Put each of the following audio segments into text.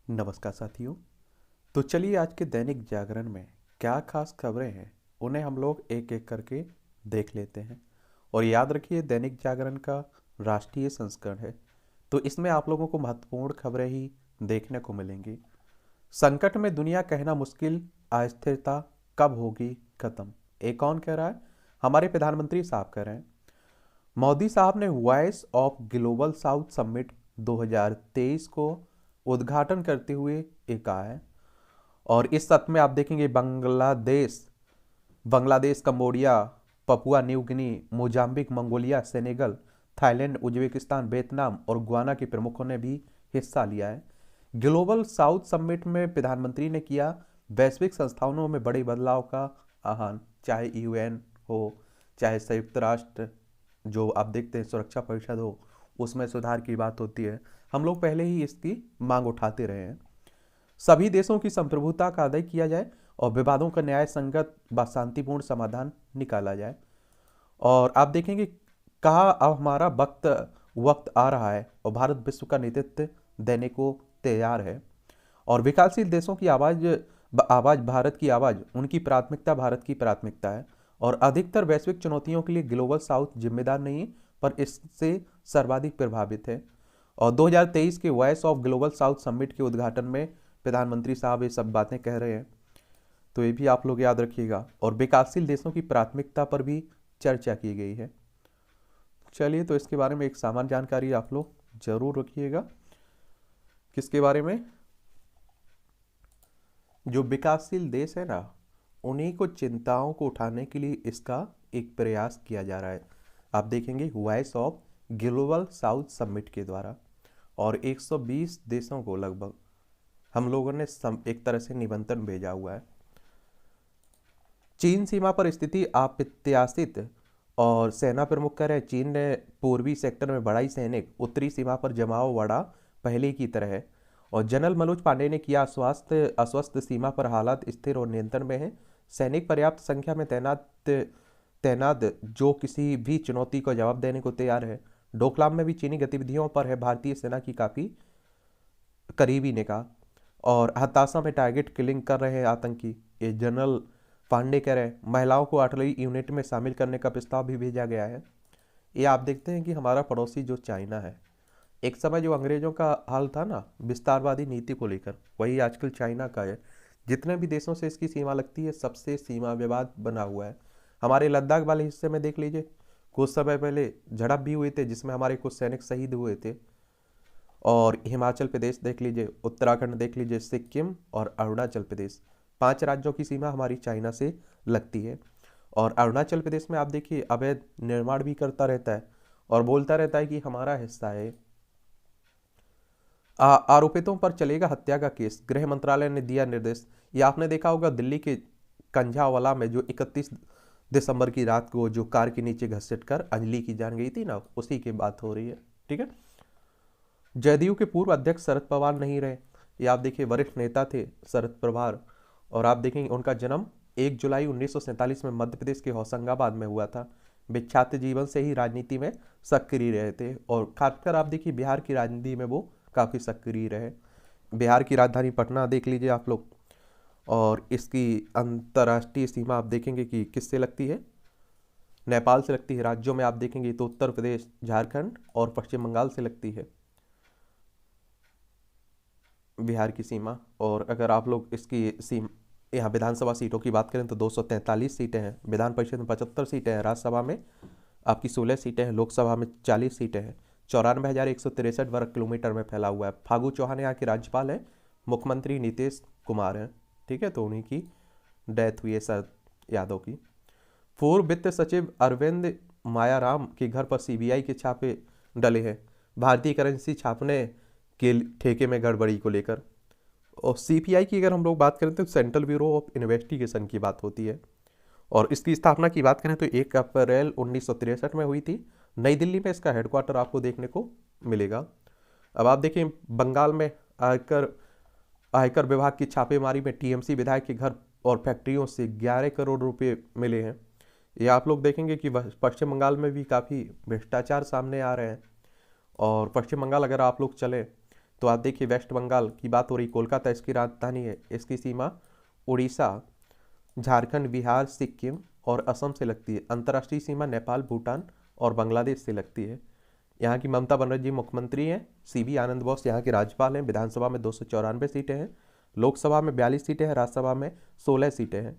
नमस्कार साथियों। तो चलिए आज के दैनिक जागरण में क्या खास खबरें हैं उन्हें हम लोग एक एक करके देख लेते हैं। और याद रखिए दैनिक जागरण का राष्ट्रीय संस्करण है, तो इसमें आप लोगों को महत्वपूर्ण खबरें ही देखने को मिलेंगी। संकट में दुनिया कहना मुश्किल, अस्थिरता कब होगी खत्म। एक कौन कह रहा है? हमारे प्रधानमंत्री साहब कह रहे हैं। मोदी साहब ने voice of global south summit 2023 को उद्घाटन करते हुए ये कहा है। और इस सत्र में आप देखेंगे Bangladesh Bangladesh Cambodia, Papua New Guinea, Mozambique, Mongolia, Senegal, Thailand, Uzbekistan, Vietnam और गुयाना के प्रमुखों ने भी हिस्सा लिया है। ग्लोबल साउथ समिट में प्रधानमंत्री ने किया वैश्विक संस्थानों में बड़े बदलाव का आह्वान, चाहे यूएन हो, चाहे संयुक्त राष्ट्र जो आप देखते हैं सुरक्षा परिषद हो, उसमें सुधार की बात होती है। हम लोग पहले ही इसकी मांग उठाते रहे हैं। सभी देशों की संप्रभुता का अध्ययन किया जाए और विवादों का न्याय संगत व शांतिपूर्ण समाधान निकाला जाए। और आप देखेंगे कहा अब हमारा वक्त वक्त आ रहा है और भारत विश्व का नेतृत्व देने को तैयार है। और विकासशील देशों की आवाज आवाज भारत की आवाज, उनकी प्राथमिकता भारत की प्राथमिकता है। और अधिकतर वैश्विक चुनौतियों के लिए ग्लोबल साउथ जिम्मेदार नहीं है, पर इससे सर्वाधिक प्रभावित है। और 2023 के voice of global south summit के उद्घाटन में प्रधानमंत्री साहब ये सब बातें कह रहे हैं, तो ये भी आप लोग याद रखिएगा। और विकासशील देशों की प्राथमिकता पर भी चर्चा की गई है। चलिए, तो इसके बारे में एक सामान्य जानकारी आप लोग जरूर रखिएगा। किसके बारे में? जो विकासशील देश है ना, उन्हीं को चिंताओं को उठाने के लिए इसका एक प्रयास किया जा रहा है। आप देखेंगे voice of global south summit के द्वारा। और 120 देशों को लगभग हम लोगों ने एक तरह से निमंत्रण भेजा हुआ है। चीन सीमा पर स्थिति अप्रत्याशित, और सेना प्रमुख कह रहे हैं चीन ने पूर्वी सेक्टर में बढ़ाई सैनिक, उत्तरी सीमा पर जमाव बढ़ा पहले की तरह है। और जनरल मनोज पांडे ने किया अस्वस्थ सीमा पर हालात स्थिर और नियंत्रण में है। सैनिक पर्याप्त संख्या में तैनात जो किसी भी चुनौती को जवाब देने को तैयार है। डोकलाम में भी चीनी गतिविधियों पर है भारतीय सेना की काफी करीबी ने कहा। और हताशा में टारगेट किलिंग कर रहे हैं आतंकी, ये जनरल पांडे कह रहे हैं। महिलाओं को आर्टिलरी यूनिट में शामिल करने का प्रस्ताव भी भेजा गया है। ये आप देखते हैं कि हमारा पड़ोसी जो चाइना है, एक समय जो अंग्रेजों का हाल था ना विस्तारवादी नीति को लेकर, वही आजकल चाइना का है। जितने भी देशों से इसकी सीमा लगती है, सबसे सीमा विवाद बना हुआ है। हमारे लद्दाख वाले हिस्से में देख लीजिए, कुछ समय पहले झड़प भी हुए थे जिसमें हमारे कुछ सैनिक शहीद हुए थे। और हिमाचल प्रदेश देख लीजिए, उत्तराखंड देख लीजिए, सिक्किम और अरुणाचल प्रदेश, 5 राज्यों की सीमा हमारी चाइना से लगती है। और अरुणाचल प्रदेश में आप देखिए अवैध निर्माण भी करता रहता है और बोलता रहता है कि हमारा हिस्सा है। आरोपितों पर चलेगा हत्या का केस, गृह मंत्रालय ने दिया निर्देश। ये आपने देखा होगा दिल्ली के कंझावाला में जो 31 दिसंबर की रात को जो कार के नीचे घसीट कर अंजलि की जान गई थी ना, उसी की बात हो रही है। ठीक है। जदयू के पूर्व अध्यक्ष शरद पवार नहीं रहे। ये आप देखिए वरिष्ठ नेता थे शरद पवार। और आप देखेंगे उनका जन्म 1 जुलाई 1947 में मध्य प्रदेश के होशंगाबाद में हुआ था। वे छात्र जीवन से ही राजनीति में सक्रिय रहे थे और खासकर आप देखिए बिहार की राजनीति में वो काफ़ी सक्रिय रहे। बिहार की राजधानी पटना देख लीजिए आप लोग। और इसकी अंतर्राष्ट्रीय सीमा आप देखेंगे कि किससे लगती है? नेपाल से लगती है। राज्यों में आप देखेंगे तो उत्तर प्रदेश, झारखंड और पश्चिम बंगाल से लगती है बिहार की सीमा। और अगर आप लोग इसकी सीमा यहाँ विधानसभा सीटों की बात करें तो 243 सीटें हैं, विधान परिषद में 75 सीटें हैं, राज्यसभा में आपकी 16 सीटें हैं, लोकसभा में 40 सीटें हैं। 94,163 वर्ग किलोमीटर में फैला हुआ है। फागू चौहान यहाँ के राज्यपाल हैं, मुख्यमंत्री नीतीश कुमार हैं। ठीक है, तो उन्हीं की डेथ हुई है शरद यादव की। पूर्व वित्त सचिव अरविंद मायाराम के घर पर सीबीआई के छापे डले हैं, भारतीय करेंसी छापने के ठेके में गड़बड़ी को लेकर। और सीपीआई की अगर हम लोग बात करें तो सेंट्रल ब्यूरो ऑफ इन्वेस्टिगेशन की बात होती है। और इसकी स्थापना की बात करें तो 1 अप्रैल 1963 में हुई थी। नई दिल्ली में इसका हेडक्वार्टर आपको देखने को मिलेगा। अब आप देखें बंगाल में आयकर विभाग की छापेमारी में टीएमसी विधायक के घर और फैक्ट्रियों से 11 करोड़ रुपए मिले हैं। ये आप लोग देखेंगे कि पश्चिम बंगाल में भी काफ़ी भ्रष्टाचार सामने आ रहे हैं। और पश्चिम बंगाल अगर आप लोग चलें तो आप देखिए वेस्ट बंगाल की बात हो रही, कोलकाता इसकी राजधानी है, इसकी सीमा उड़ीसा, झारखंड, बिहार, सिक्किम और असम से लगती है। अंतर्राष्ट्रीय सीमा नेपाल, भूटान और बांग्लादेश से लगती है। यहाँ की ममता बनर्जी मुख्यमंत्री हैं, सीबी आनंद बोस यहाँ के राज्यपाल हैं। विधानसभा में 294 सीटें हैं, लोकसभा में 42 सीटें हैं, राज्यसभा में 16 सीटें हैं।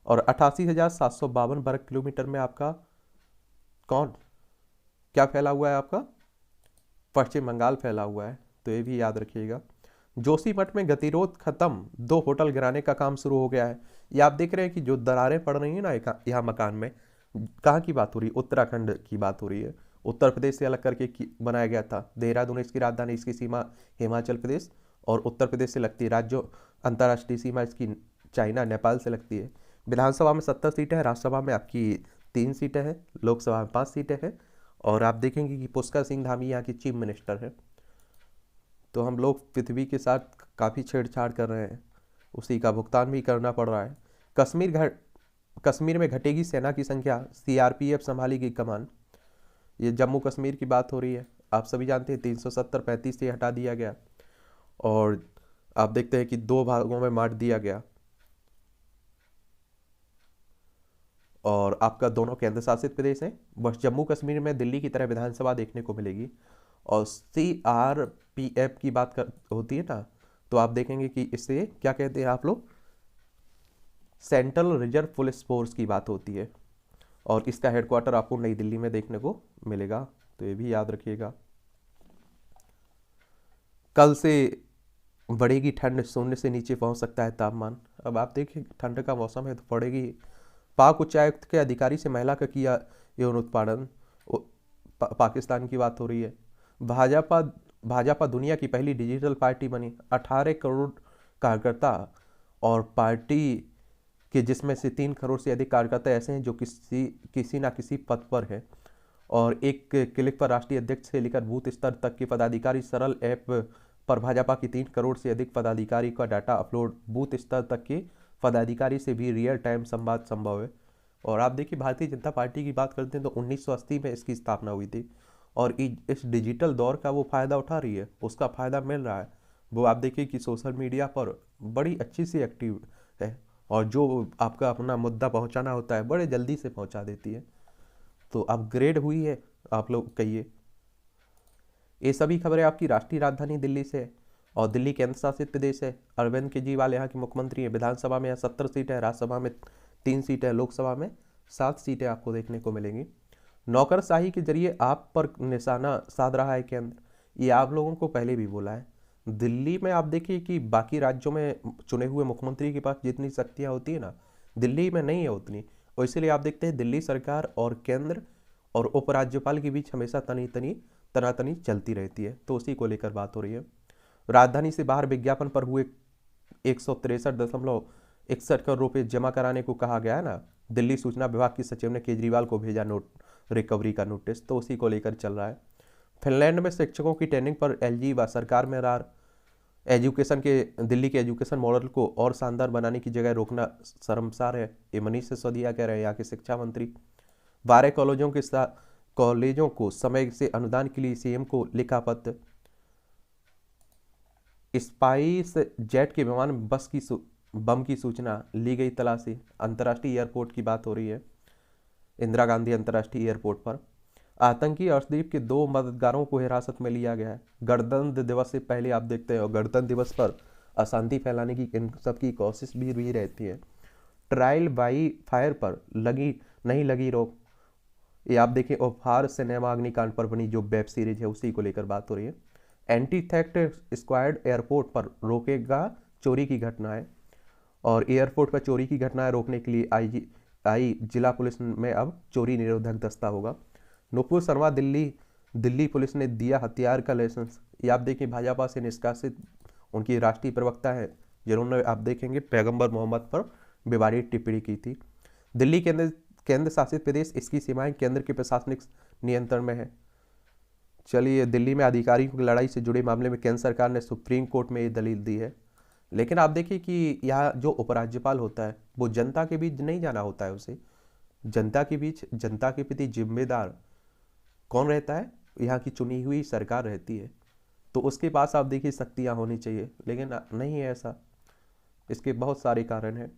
और 88,752 वर्ग किलोमीटर में आपका कौन क्या फैला हुआ है? आपका पश्चिम बंगाल फैला हुआ है, तो ये भी याद रखिएगा। जोशीमठ में गतिरोध खत्म, 2 होटल गिराने का काम शुरू हो गया है। ये आप देख रहे हैं कि जो दरारें पड़ रही हैं ना यहाँ मकान में, कहाँ की बात हो रही है? उत्तराखंड की बात हो रही है। उत्तर प्रदेश से अलग करके बनाया गया था। देहरादून इसकी राजधानी, इसकी सीमा हिमाचल प्रदेश और उत्तर प्रदेश से लगती है। राज्य अंतर्राष्ट्रीय सीमा इसकी चाइना, नेपाल से लगती है। विधानसभा में 70 सीटें हैं, राज्यसभा में आपकी 3 सीटें हैं, लोकसभा में 5 सीटें हैं। और आप देखेंगे कि पुष्कर सिंह धामी यहाँ की चीफ मिनिस्टर है। तो हम लोग पृथ्वी के साथ काफ़ी छेड़छाड़ कर रहे हैं, उसी का भुगतान भी करना पड़ रहा है। कश्मीर में घटेगी सेना की संख्या, सीआरपीएफ संभालेगी कमान। ये जम्मू कश्मीर की बात हो रही है। आप सभी जानते हैं 370 35 से हटा दिया गया और आप देखते हैं कि 2 भागों में बांट दिया गया। और आपका दोनों केंद्र शासित प्रदेश हैं। बस जम्मू कश्मीर में दिल्ली की तरह विधानसभा देखने को मिलेगी। और सीआरपीएफ की बात होती है ना, तो आप देखेंगे कि इससे क्या कहते हैं आप लोग, सेंट्रल रिजर्व पुलिस फोर्स की बात होती है। और इसका हेडक्वार्टर आपको नई दिल्ली में देखने को मिलेगा, तो ये भी याद रखिएगा। कल से बढ़ेगी ठंड, 0 से नीचे पहुंच सकता है तापमान। अब आप देखिए ठंड का मौसम है तो पड़ेगी। पाक उच्चायुक्त के अधिकारी से महिला का किया यौन उत्पीड़न, पाकिस्तान की बात हो रही है। भाजपा दुनिया की पहली डिजिटल पार्टी बनी, 18 करोड़ कार्यकर्ता और पार्टी के जिसमें से 3 करोड़ से अधिक कार्यकर्ता ऐसे हैं जो किसी ना किसी पद पर है। और एक क्लिक पर राष्ट्रीय अध्यक्ष से लेकर बूथ स्तर तक के पदाधिकारी, सरल ऐप पर भाजपा की 3 करोड़ से अधिक पदाधिकारी का डाटा अपलोड, बूथ स्तर तक के पदाधिकारी से भी रियल टाइम संवाद संभव है। और आप देखिए भारतीय जनता पार्टी की बात करते हैं तो 1980 में इसकी स्थापना हुई थी और इस डिजिटल दौर का वो फ़ायदा उठा रही है, उसका फ़ायदा मिल रहा है। वो आप देखिए कि सोशल मीडिया पर बड़ी अच्छी सी एक्टिव है और जो आपका अपना मुद्दा पहुंचाना होता है बड़े जल्दी से पहुंचा देती है। तो अपग्रेड हुई है, आप लोग कहिए। ये सभी खबरें आपकी राष्ट्रीय राजधानी दिल्ली से है और दिल्ली केंद्र शासित प्रदेश है। अरविंद केजरीवाल यहाँ के मुख्यमंत्री हैं। विधानसभा में 70 सीटें, राज्यसभा में 3 सीटें, लोकसभा में 7 सीटें आपको देखने को मिलेंगी। नौकरशाही के जरिए आप पर निशाना साध रहा है केंद्र, ये आप लोगों को पहले भी बोला है। दिल्ली में आप देखिए कि बाकी राज्यों में चुने हुए मुख्यमंत्री के पास जितनी शक्तियाँ होती है ना, दिल्ली में नहीं है उतनी। और इसीलिए आप देखते हैं दिल्ली सरकार और केंद्र और उपराज्यपाल के बीच हमेशा तनातनी चलती रहती है। तो उसी को लेकर बात हो रही है। राजधानी से बाहर विज्ञापन पर हुए 163.61 करोड़ रुपए जमा कराने को कहा गया है ना। दिल्ली सूचना विभाग की सचिव ने केजरीवाल को भेजा रिकवरी का नोटिस, तो उसी को लेकर चल रहा है। फिनलैंड में शिक्षकों की ट्रेनिंग पर एलजी व सरकार में रार, दिल्ली के एजुकेशन मॉडल को और शानदार बनाने की जगह रोकना शर्मसार है, ये मनीष सिसोदिया कह रहे हैं, यहाँ के शिक्षा मंत्री। 12 कॉलेजों को समय से अनुदान के लिए सीएम को लिखा पत्र। स्पाइस जेट के विमान बम की सूचना, ली गई तलाशी। अंतर्राष्ट्रीय एयरपोर्ट की बात हो रही है, इंदिरा गांधी अंतर्राष्ट्रीय एयरपोर्ट पर। आतंकी अर्शदीप के 2 मददगारों को हिरासत में लिया गया है। गणतंत्र दिवस से पहले आप देखते हैं और गणतंत्र दिवस पर अशांति फैलाने की इन सबकी कोशिश भी रहती है। ट्रायल बाई फायर पर नहीं लगी रोक, ये आप देखिए। उपहार सिनेमा अग्निकांड पर बनी जो वेब सीरीज है उसी को लेकर बात हो रही है। एंटी थेफ्ट स्क्वाड एयरपोर्ट पर रोकेगा चोरी की घटनाएं और एयरपोर्ट पर चोरी की घटनाएं रोकने के लिए आई जिला पुलिस में अब चोरी निरोधक दस्ता होगा। नुपुर शर्मा दिल्ली पुलिस ने दिया हथियार का लाइसेंस, ये आप देखिए भाजपा से निष्कासित उनकी राष्ट्रीय प्रवक्ता है जिन्होंने आप देखेंगे पैगंबर मोहम्मद पर विवादित टिप्पणी की थी। दिल्ली केंद्र शासित प्रदेश, इसकी सीमाएं केंद्र के प्रशासनिक नियंत्रण में है। चलिए, दिल्ली में अधिकारियों की लड़ाई से जुड़े मामले में केंद्र सरकार ने सुप्रीम कोर्ट में ये दलील दी है। लेकिन आप देखिए कि यहाँ जो उपराज्यपाल होता है वो जनता के बीच नहीं जाना होता है, उसे जनता के बीच जनता के प्रति जिम्मेदार कौन रहता है? यहाँ की चुनी हुई सरकार रहती है। तो उसके पास आप देखिए शक्तियाँ होनी चाहिए, लेकिन नहीं है ऐसा। इसके बहुत सारे कारण हैं।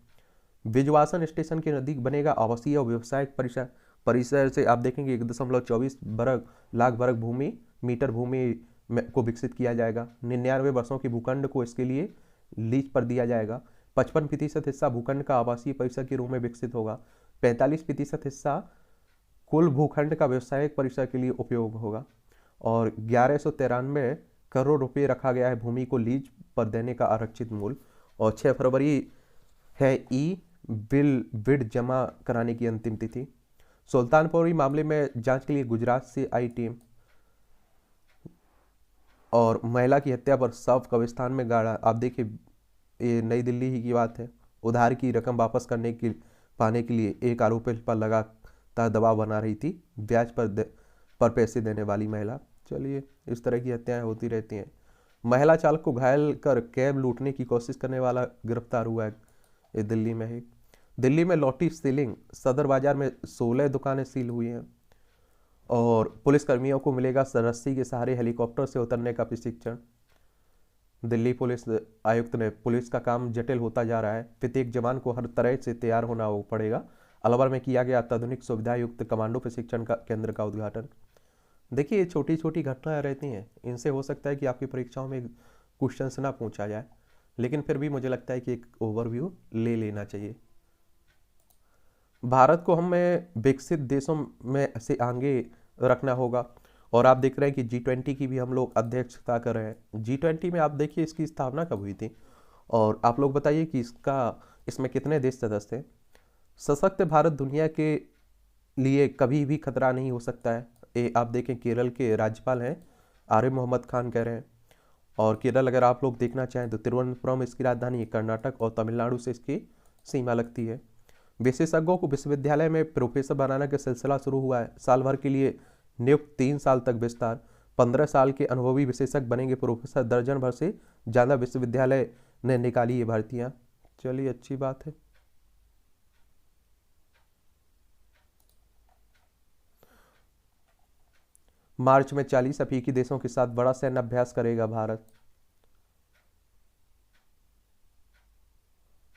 विजवासन स्टेशन के नजदीक बनेगा आवासीय और व्यावसायिक परिसर। परिसर से आप देखेंगे 1.24 वर्ग लाख वर्ग भूमि मीटर भूमि को विकसित किया जाएगा। 99 वर्षों के भूखंड को इसके लिए लीज पर दिया जाएगा। 55% हिस्सा भूखंड का आवासीय परिसर के रूप में विकसित होगा। 45% हिस्सा कुल भूखंड का व्यावसायिक परिसर के लिए उपयोग होगा। और 1193 करोड़ रुपए रखा गया है भूमि को लीज पर देने का आरक्षित मूल्य। और 6 फरवरी है ई बिड जमा कराने की अंतिम तिथि। सुल्तानपुरी मामले में जांच के लिए गुजरात से आई टीम। और महिला की हत्या पर शव कब्रिस्तान में गाड़ा। आप देखिए, ये नई दिल्ली ही की बात है। उधार की रकम वापस पाने के लिए एक आरोपी पर लगातार दबाव बना रही थी, ब्याज पर पैसे देने वाली महिला। चलिए, इस तरह की हत्याएं होती रहती हैं। महिला चालक को घायल कर कैब लूटने की कोशिश करने वाला गिरफ्तार हुआ है, ये दिल्ली में ही। दिल्ली में लौटी सीलिंग। सदर बाजार में 16 दुकानें सील हुई हैं। और पुलिसकर्मियों को मिलेगा रस्सी के सहारे हेलीकॉप्टर से उतरने का प्रशिक्षण। दिल्ली पुलिस आयुक्त ने पुलिस का काम जटिल होता जा रहा है, प्रत्येक जवान को हर तरह से तैयार होना पड़ेगा। अलवर में किया गया अत्याधुनिक सुविधा युक्त कमांडो प्रशिक्षण केंद्र का उद्घाटन। देखिए, ये छोटी छोटी घटनाएं रहती हैं, इनसे हो सकता है कि आपकी परीक्षाओं में क्वेश्चंस ना पूछा जाए, लेकिन फिर भी मुझे लगता है कि एक ओवरव्यू ले लेना चाहिए। भारत को हमें विकसित देशों में से आगे रखना होगा। और आप देख रहे हैं कि G20 की भी हम लोग अध्यक्षता कर रहे हैं। G20 में आप देखिए इसकी स्थापना कब हुई थी, और आप लोग बताइए कि इसमें कितने देश सदस्य हैं। सशक्त भारत दुनिया के लिए कभी भी खतरा नहीं हो सकता है, ये आप देखें केरल के राज्यपाल हैं आरिफ मोहम्मद खान कह रहे हैं। और केरल अगर आप लोग देखना चाहें तो तिरुवनंतपुरम इसकी राजधानी है, कर्नाटक और तमिलनाडु से इसकी सीमा लगती है। विशेषज्ञों को विश्वविद्यालय में प्रोफेसर बनाने का सिलसिला शुरू हुआ है। साल भर के लिए नियुक्त 3 साल तक विस्तार। 15 साल के अनुभवी विशेषज्ञ बनेंगे प्रोफेसर। दर्जन भर से ज़्यादा विश्वविद्यालय ने निकाली ये भर्तियाँ। चलिए, अच्छी बात है। मार्च में 40 अफ्रीकी देशों के साथ बड़ा सैन्य अभ्यास करेगा भारत।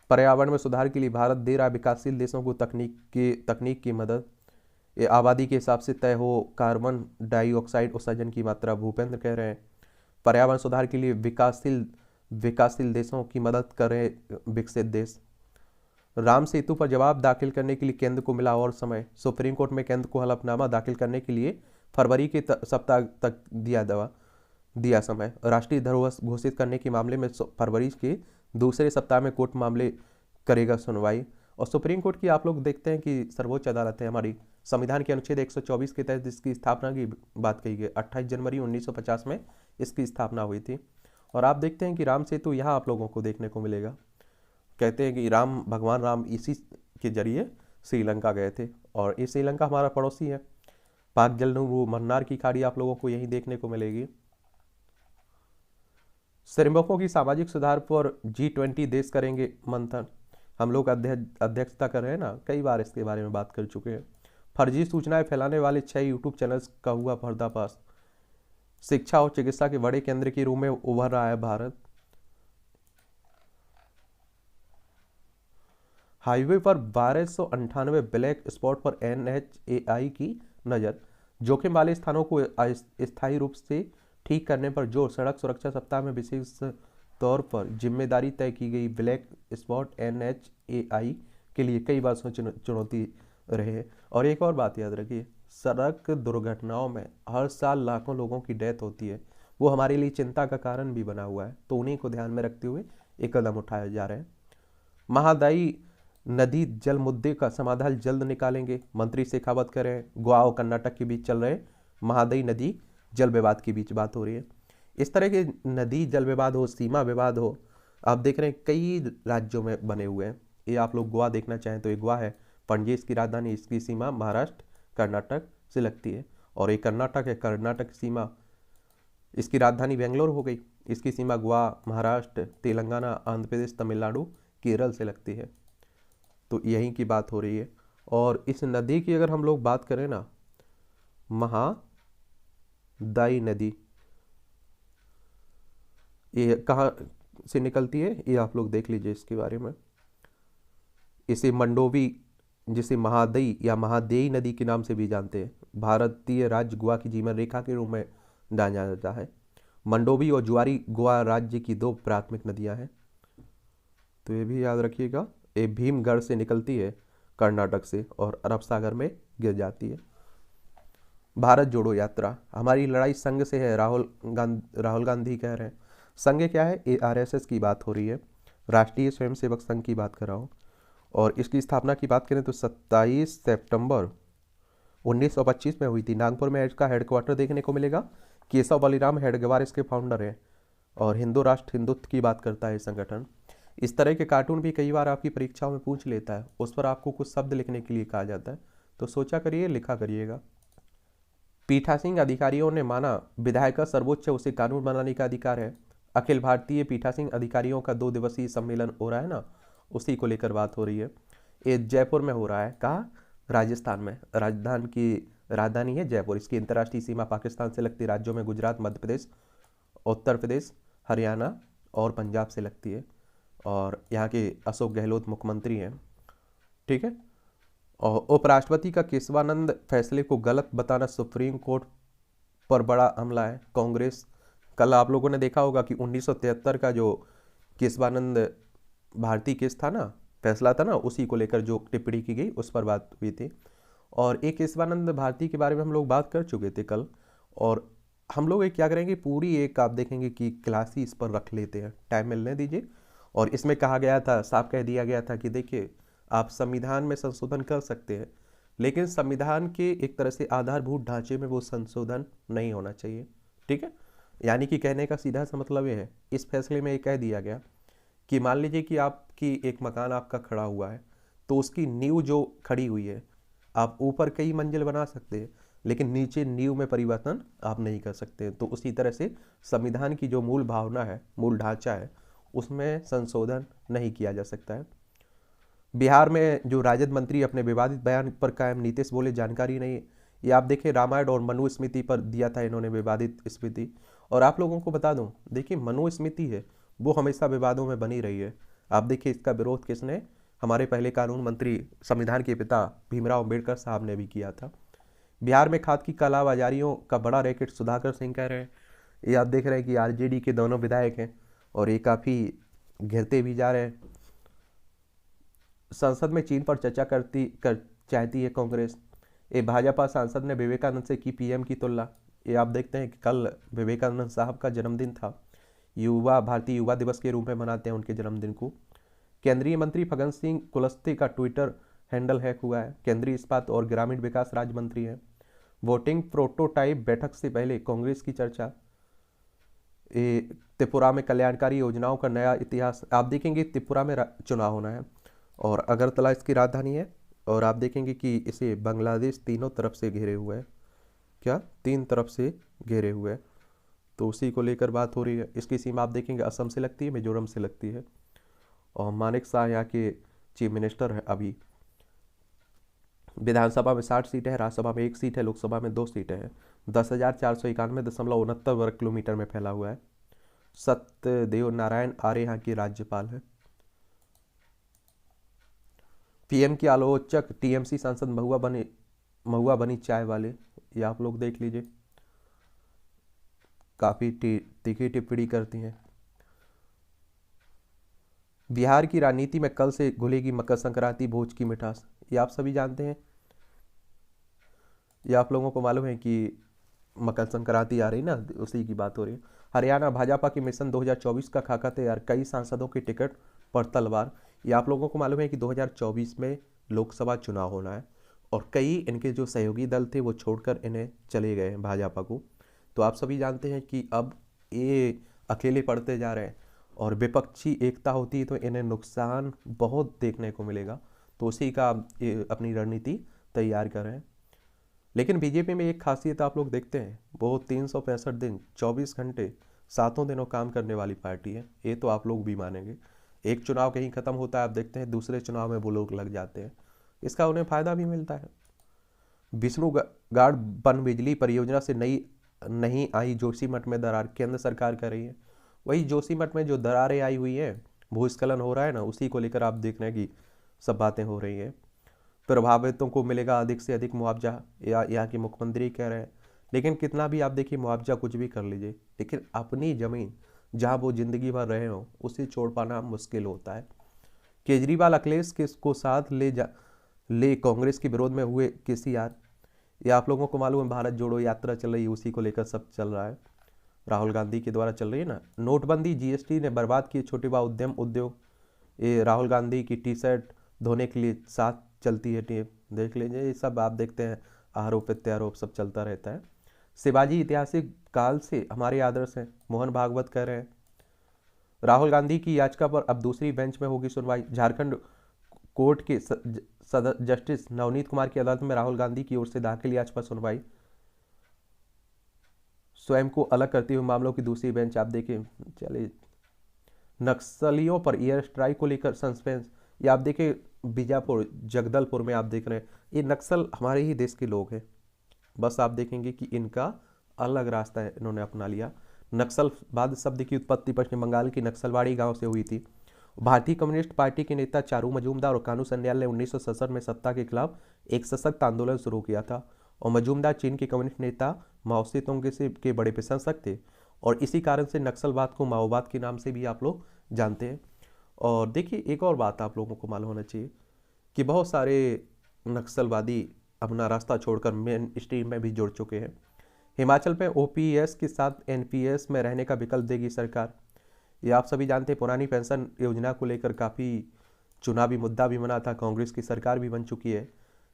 पर्यावरण में सुधार के लिए भारत दे रहा विकासशील देशों को तकनीक की मदद। ये आबादी के हिसाब से तय हो कार्बन डाइऑक्साइड उत्सर्जन की मात्रा। भूपेंद्र कह रहे हैं पर्यावरण सुधार के लिए विकासशील देशों की मदद करें विकसित देश। राम सेतु पर जवाब दाखिल करने के लिए केंद्र को मिला और समय। सुप्रीम कोर्ट में केंद्र को हलफनामा दाखिल करने के लिए फरवरी के सप्ताह तक दिया समय। राष्ट्रीय धरोहर घोषित करने के मामले में फरवरी के दूसरे सप्ताह में कोर्ट मामले करेगा सुनवाई। और सुप्रीम कोर्ट की आप लोग देखते हैं कि सर्वोच्च अदालत है हमारी, संविधान के अनुच्छेद 124 के तहत इसकी स्थापना की बात कही गई। 28 जनवरी 1950 में इसकी स्थापना हुई थी। और आप देखते हैं कि राम सेतु यहाँ आप लोगों को देखने को मिलेगा। कहते हैं कि भगवान राम इसी के जरिए श्रीलंका गए थे, और ये श्रीलंका हमारा पड़ोसी है। पाक जलनू मन्नार की खाड़ी आप लोगों को यहीं देखने को मिलेगी। श्रमिकों की सामाजिक सुधार पर G20 देश करेंगे मंथन। हम लोग अध्यक्षता कर रहे हैं ना, कई बार इसके बारे में बात कर चुके हैं। फर्जी सूचनाएं फैलाने वाले 6 यूट्यूब चैनल्स का हुआ पर्दाफाश। शिक्षा और चिकित्सा के बड़े केंद्र के रूप में उभर रहा है भारत। हाईवे पर 1298 ब्लैक स्पॉट पर NHAI की नज़र। जोखिम वाले स्थानों को स्थायी रूप से ठीक करने पर जोर। सड़क सुरक्षा सप्ताह में विशेष तौर पर जिम्मेदारी तय की गई। ब्लैक स्पॉट NHAI के लिए कई वर्षों चुनौती रहे। और एक और बात याद रखिए, सड़क दुर्घटनाओं में हर साल लाखों लोगों की डेथ होती है, वो हमारे लिए चिंता का कारण भी बना हुआ है। तो उन्हीं को ध्यान में रखते हुए एक कदम उठाए जा रहे हैं। महादायी नदी जल मुद्दे का समाधान जल्द निकालेंगे, मंत्री शेखावत कह रहे हैं। गोवा और कर्नाटक के बीच चल रहे महादायी नदी जल विवाद के बीच बात हो रही है। इस तरह के नदी जल विवाद हो, सीमा विवाद हो, आप देख रहे हैं कई राज्यों में बने हुए हैं। ये आप लोग गोवा देखना चाहें तो ये गोवा है, पणजी इसकी राजधानी, इसकी सीमा महाराष्ट्र कर्नाटक से लगती है। और ये कर्नाटक है, कर्नाटक की सीमा, इसकी राजधानी बेंगलोर हो गई, इसकी सीमा गोवा महाराष्ट्र तेलंगाना आंध्र प्रदेश तमिलनाडु केरल से लगती है। तो यहीं की बात हो रही है। और इस नदी की अगर हम लोग बात करें ना, महादायी नदी, ये कहाँ से निकलती है ये आप लोग देख लीजिए इसके बारे में। इसे मंडोवी, जिसे महादई या महादेई नदी के नाम से भी जानते हैं, भारतीय राज्य गोवा की जीवन रेखा के रूप में जाना जाता है। मंडोवी और जुआरी गोवा राज्य की दो प्राथमिक नदियां हैं, तो ये भी याद रखिएगा। ये भीमगढ़ से निकलती है कर्नाटक से और अरब सागर में गिर जाती है। भारत जोड़ो यात्रा, हमारी लड़ाई संघ से है, राहुल गांधी कह रहे हैं। संघ क्या है? ये आरएसएस की बात हो रही है, राष्ट्रीय स्वयंसेवक संघ की बात कर रहा हूँ। और इसकी स्थापना की बात करें तो 27 सितंबर 1925 में हुई थी। नागपुर में इसका हेडक्वार्टर देखने को मिलेगा। केशव बलिराम हेडगेवार इसके फाउंडर हैं। और हिंदू राष्ट्र हिंदुत्व की बात करता है संगठन। इस तरह के कार्टून भी कई बार आपकी परीक्षाओं में पूछ लेता है, उस पर आपको कुछ शब्द लिखने के लिए कहा जाता है, तो सोचा करिए, लिखा करिएगा। पीठासीन अधिकारियों ने माना विधायक का सर्वोच्च उसे कानून बनाने का अधिकार है। अखिल भारतीय पीठासीन अधिकारियों का 2 दिवसीय सम्मेलन हो रहा है ना, उसी को लेकर बात हो रही है। ये जयपुर में हो रहा है। कहाँ? राजस्थान में। राजधानी है जयपुर। इसकी अंतर्राष्ट्रीय सीमा पाकिस्तान से लगती राज्यों में गुजरात, मध्य प्रदेश, उत्तर प्रदेश, हरियाणा और पंजाब से लगती है। और यहाँ के अशोक गहलोत मुख्यमंत्री हैं, ठीक है। और उपराष्ट्रपति का केशवानंद फैसले को गलत बताना सुप्रीम कोर्ट पर बड़ा हमला है। कांग्रेस, कल आप लोगों ने देखा होगा कि 1973 का जो केशवानंद भारती केस था ना, फैसला था ना, उसी को लेकर जो टिप्पणी की गई उस पर बात हुई थी। और एक केशवानंद भारती के बारे में हम लोग बात कर चुके थे कल। और हम लोग एक क्या करेंगे, पूरी एक आप देखेंगे कि क्लास ही इस पर रख लेते हैं, टाइम मिलने दीजिए। और इसमें कहा गया था, साफ कह दिया गया था कि देखिए आप संविधान में संशोधन कर सकते हैं, लेकिन संविधान के एक तरह से आधारभूत ढांचे में वो संशोधन नहीं होना चाहिए, ठीक है। यानी कि कहने का सीधा सा मतलब ये है, इस फैसले में ये कह दिया गया कि मान लीजिए कि आपकी एक मकान आपका खड़ा हुआ है, तो उसकी नींव जो खड़ी हुई है, आप ऊपर कई मंजिल बना सकते हैं, लेकिन नीचे नींव में परिवर्तन आप नहीं कर सकते। तो उसी तरह से संविधान की जो मूल भावना है, मूल ढांचा है, उसमें संशोधन नहीं किया जा सकता है। बिहार में जो राजद मंत्री अपने विवादित बयान पर कायम, नीतीश बोले जानकारी नहीं। ये आप देखें, रामायण और मनुस्मृति पर दिया था इन्होंने विवादित स्मृति। और आप लोगों को बता दूं, देखिए मनुस्मृति है वो हमेशा विवादों में बनी रही है। आप देखिए इसका विरोध किसने? हमारे पहले कानून मंत्री, संविधान के पिता भीमराव अम्बेडकर साहब ने भी किया था। बिहार में खाद की कालाबाजारियों का बड़ा रैकेट, सुधाकर सिंह कह रहे हैं। ये आप देख रहे हैं कि आरजेडी के दोनों विधायक हैं और ये काफ़ी घिरते भी जा रहे हैं। संसद में चीन पर चर्चा चाहती है कांग्रेस। ये भाजपा सांसद ने विवेकानंद से की पीएम की तुलना। ये आप देखते हैं कि कल विवेकानंद साहब का जन्मदिन था, भारतीय युवा दिवस के रूप में मनाते हैं उनके जन्मदिन को। केंद्रीय मंत्री फग्गन सिंह कुलस्ते का ट्विटर हैंडल हैक हुआ है। केंद्रीय इस्पात और ग्रामीण विकास राज्य मंत्री हैं। वोटिंग प्रोटोटाइप बैठक से पहले कांग्रेस की चर्चा। त्रिपुरा में कल्याणकारी योजनाओं का नया इतिहास। आप देखेंगे त्रिपुरा में चुनाव होना है और अगरतला इसकी राजधानी है। और आप देखेंगे कि इसे बांग्लादेश तीनों तरफ से घेरे हुए है। क्या? 3 तरफ से घेरे हुए है, तो उसी को लेकर बात हो रही है। इसकी सीमा आप देखेंगे असम से लगती है, मिजोरम से लगती है। और मानिक शाह यहाँ के चीफ मिनिस्टर है अभी। विधानसभा में 60 सीटें हैं, राज्यसभा में 1 सीट है, लोकसभा में 2 सीटें हैं। 10,491.69 वर्ग किलोमीटर में फैला हुआ है। सत्यदेव नारायण आर्य यहाँ के राज्यपाल है। पीएम की आलोचक टीएमसी सांसद महुआ बनी चाय वाले। ये आप लोग देख लीजिए, काफी तीखी टिप्पणी करती हैं। बिहार की राजनीति में कल से घुलेगी मकर संक्रांति भोज की मिठास। ये आप सभी जानते हैं। ये आप लोगों को मालूम है कि मकर संक्रांति आ रही ना, उसी की बात हो रही है। हरियाणा भाजपा की मिशन 2024 का खाका तैयार, कई सांसदों के टिकट पर तलवार। ये आप लोगों को मालूम है कि 2024 में लोकसभा चुनाव होना है और कई इनके जो सहयोगी दल थे वो छोड़कर इन्हें चले गए हैं भाजपा को। तो आप सभी जानते हैं कि अब ये अकेले पड़ते जा रहे हैं और विपक्षी एकता होती है तो इन्हें नुकसान बहुत देखने को मिलेगा। तो उसी का ये अपनी रणनीति तैयार कर रहे हैं। लेकिन बीजेपी में एक खासियत आप लोग देखते हैं, वो 365 दिन 24 घंटे 7 दिनों काम करने वाली पार्टी है। ये तो आप लोग भी मानेंगे। एक चुनाव कहीं खत्म होता है, आप देखते हैं दूसरे चुनाव में वो लोग लग जाते हैं। इसका उन्हें फायदा भी मिलता है। विष्णुगाड़ पन बिजली परियोजना से नहीं आई जोशीमठ में दरार, केंद्र सरकार कर रही है। वही जोशीमठ में जो दरारें आई हुई हैं, भूस्खलन हो रहा है ना, उसी को लेकर आप देख रहे हैं कि सब बातें हो रही हैं। प्रभावितों को मिलेगा अधिक से अधिक मुआवजा, या यहाँ के मुख्यमंत्री कह रहे हैं। लेकिन कितना भी आप देखिए मुआवजा कुछ भी कर लीजिए, लेकिन अपनी ज़मीन जहाँ वो ज़िंदगी भर रहे हो उसे छोड़ पाना मुश्किल होता है। केजरीवाल अखिलेश के को साथ ले कांग्रेस के विरोध में हुए केसीआर। ये आप लोगों को मालूम है, भारत जोड़ो यात्रा चल रही है, उसी को लेकर सब चल रहा है, राहुल गांधी के द्वारा चल रही है ना। नोटबंदी जीएसटी ने बर्बाद किए छोटे व उद्यम उद्योग। ये राहुल गांधी की टी शर्ट धोने के लिए साथ चलती है टेप, देख लीजिए। ये सब आप देखते हैं, आरोप प्रत्यारोप सब चलता रहता है। शिवाजी ऐतिहासिक काल से हमारे आदर्श हैं, मोहन भागवत कह रहे हैं। राहुल गांधी की याचिका पर अब दूसरी बेंच में होगी सुनवाई। झारखंड कोर्ट के जस्टिस नवनीत कुमार की अदालत में राहुल गांधी की ओर से दाखिल याचिका पर सुनवाई। स्वयं को अलग करते हुए मामलों की दूसरी बेंच आप देखें। चलिए, नक्सलियों पर एयर स्ट्राइक को लेकर सस्पेंस। ये आप देखें बीजापुर जगदलपुर में आप देख रहे हैं, ये नक्सल हमारे ही देश के लोग हैं। बस आप देखेंगे कि इनका अलग रास्ता है, इन्होंने अपना लिया। नक्सलवाद शब्द की उत्पत्ति पश्चिम बंगाल की नक्सलवाड़ी गांव से हुई थी। भारतीय कम्युनिस्ट पार्टी के नेता चारू मजूमदार और कानू सन्याल ने 1967 में सत्ता के खिलाफ एक सशक्त आंदोलन शुरू किया था, और मजूमदार चीन के कम्युनिस्ट नेता माओ से तुंग के बड़े प्रशंसक थे, और इसी कारण से नक्सलवाद को माओवाद के नाम से भी आप लोग जानते हैं। और देखिए, एक और बात आप लोगों को मालूम होना चाहिए कि बहुत सारे नक्सलवादी अपना रास्ता छोड़कर मेन स्ट्रीम में भी जुड़ चुके हैं। हिमाचल में ओपीएस के साथ एनपीएस में रहने का विकल्प देगी सरकार। ये आप सभी जानते हैं, पुरानी पेंशन योजना को लेकर काफ़ी चुनावी मुद्दा भी बना था, कांग्रेस की सरकार भी बन चुकी है।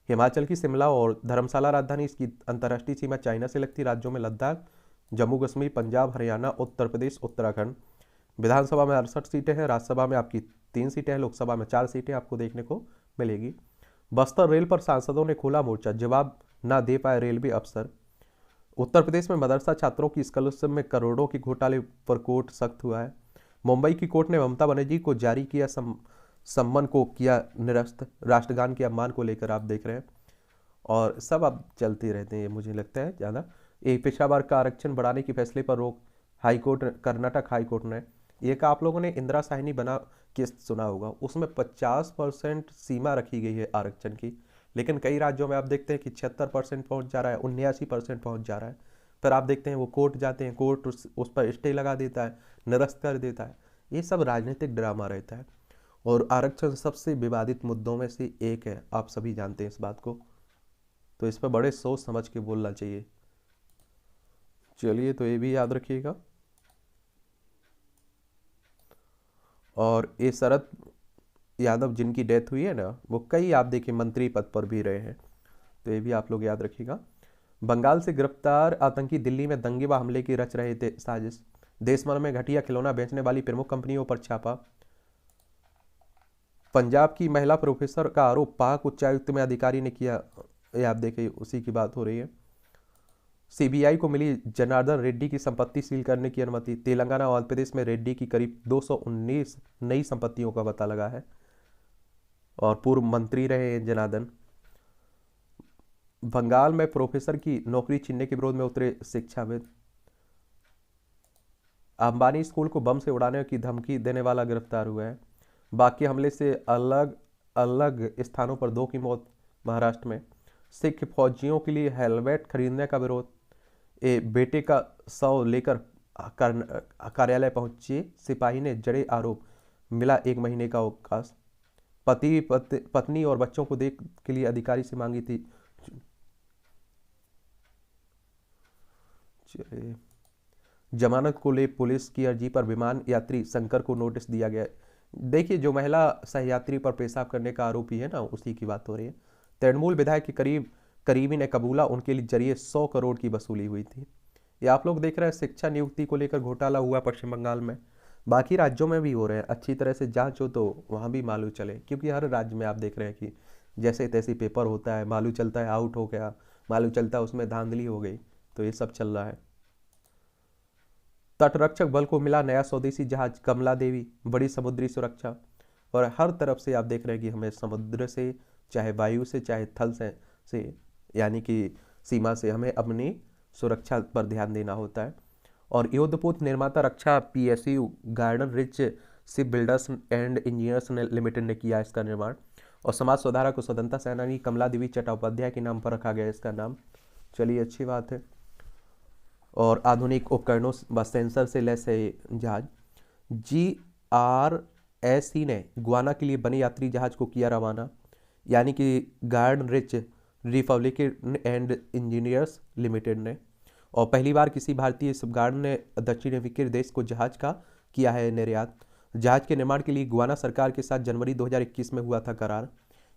हिमाचल की शिमला और धर्मशाला राजधानी, इसकी अंतर्राष्ट्रीय सीमा चाइना से लगती राज्यों में लद्दाख, जम्मू कश्मीर, पंजाब, हरियाणा, उत्तर प्रदेश, उत्तराखंड। विधानसभा में 68 सीटें हैं, राज्यसभा में आपकी 3 सीटें हैं, लोकसभा में 4 सीटें आपको देखने को मिलेगी। बस्तर रेल पर सांसदों ने खोला मोर्चा, जवाब ना दे पाए रेलवे अफसर। उत्तर प्रदेश में मदरसा छात्रों की स्कॉलरशिप में करोड़ों के घोटाले पर कोर्ट सख्त हुआ है। मुंबई की कोर्ट ने ममता बनर्जी को जारी किया सम्मन को किया निरस्त। राष्ट्रगान के अपमान को लेकर आप देख रहे हैं, और सब अब चलते रहते हैं, मुझे लगता है ज़्यादा। एक पिछड़ा वर्ग का आरक्षण बढ़ाने के फैसले पर रोक, हाईकोर्ट, कर्नाटक हाईकोर्ट ने एक, आप लोगों ने इंदिरा साहनी बना केस सुना होगा, उसमें 50% सीमा रखी गई है आरक्षण की, लेकिन कई राज्यों में आप देखते हैं कि 76% पहुंच जा रहा है, 79% पहुंच जा रहा है। फिर आप देखते हैं वो कोर्ट जाते हैं, कोर्ट उस पर स्टे लगा देता है, निरस्त कर देता है। ये सब राजनीतिक ड्रामा रहता है, और आरक्षण सबसे विवादित मुद्दों में से एक है, आप सभी जानते हैं इस बात को, तो इस पर बड़े सोच समझ के बोलना चाहिए। चलिए, तो ये भी याद रखिएगा। और ये शरद यादव जिनकी डेथ हुई है ना, वो कई आप देखिए मंत्री पद पर भी रहे हैं, तो ये भी आप लोग याद रखिएगा। बंगाल से गिरफ्तार आतंकी दिल्ली में दंगे व हमले की रच रहे थे साजिश। देश भर में घटिया खिलौना बेचने वाली प्रमुख कंपनियों पर छापा। पंजाब की महिला प्रोफेसर का आरोप पाक उच्चायुक्त में अधिकारी ने किया, ये आप देखिए उसी की बात हो रही है। सीबीआई को मिली जनार्दन रेड्डी की संपत्ति सील करने की अनुमति। तेलंगाना और आंध्र प्रदेश में रेड्डी की करीब 219 नई संपत्तियों का पता लगा है, और पूर्व मंत्री रहे हैं जनार्दन। बंगाल में प्रोफेसर की नौकरी छीनने के विरोध में उतरे शिक्षाविद। अंबानी स्कूल को बम से उड़ाने की धमकी देने वाला गिरफ्तार हुआ है। बाकी हमले से अलग अलग स्थानों पर 2 की मौत। महाराष्ट्र में सिख फौजियों के लिए हेलमेट खरीदने का विरोध। बेटे का शव लेकर कार्यालय पहुंचे सिपाही ने जड़े आरोप, मिला 1 महीने का अवकाश। पत्नी और बच्चों को देख के लिए अधिकारी से मांगी थी। जमानत को ले पुलिस की अर्जी पर विमान यात्री शंकर को नोटिस दिया गया। देखिए, जो महिला सहयात्री पर पेशाब करने का आरोपी है ना, उसी की बात हो रही है। तृणमूल विधायक के करीबी ने कबूला, उनके लिए जरिए 100 करोड़ की वसूली हुई थी। ये आप लोग देख रहे हैं, शिक्षा नियुक्ति को लेकर घोटाला हुआ पश्चिम बंगाल में, बाकी राज्यों में भी हो रहे हैं। अच्छी तरह से जांच हो तो वहाँ भी मालूम चले, क्योंकि हर राज्य में आप देख रहे हैं कि जैसे तैसे पेपर होता है, मालूम चलता है आउट हो गया, मालूम चलता है उसमें धांधली हो गई, तो ये सब चल रहा है। तटरक्षक बल को मिला नया स्वदेशी जहाज कमला देवी, बड़ी समुद्री सुरक्षा। और हर तरफ से आप देख रहे हैं कि हमें समुद्र से, चाहे वायु से, चाहे थल से यानी कि सीमा से, हमें अपनी सुरक्षा पर ध्यान देना होता है। और युद्धपोत निर्माता रक्षा PSU garden rich ship builders and engineers limited ने किया इसका निर्माण। और समाज सुधारक और स्वतंत्रता सेनानी कमला देवी चट्टोपाध्याय के नाम पर रखा गया इसका नाम। चलिए अच्छी बात है। और आधुनिक उपकरणों व सेंसर से लैस है जहाज। GRSC ने गुआना के लिए बने यात्री जहाज को किया रवाना, यानी कि garden rich Republican and engineers limited ने। और पहली बार किसी भारतीय गार्ड ने दक्षिण अफ्रीकी देश को जहाज का किया है निर्यात। जहाज के निर्माण के लिए गुआना सरकार के साथ जनवरी 2021 में हुआ था करार।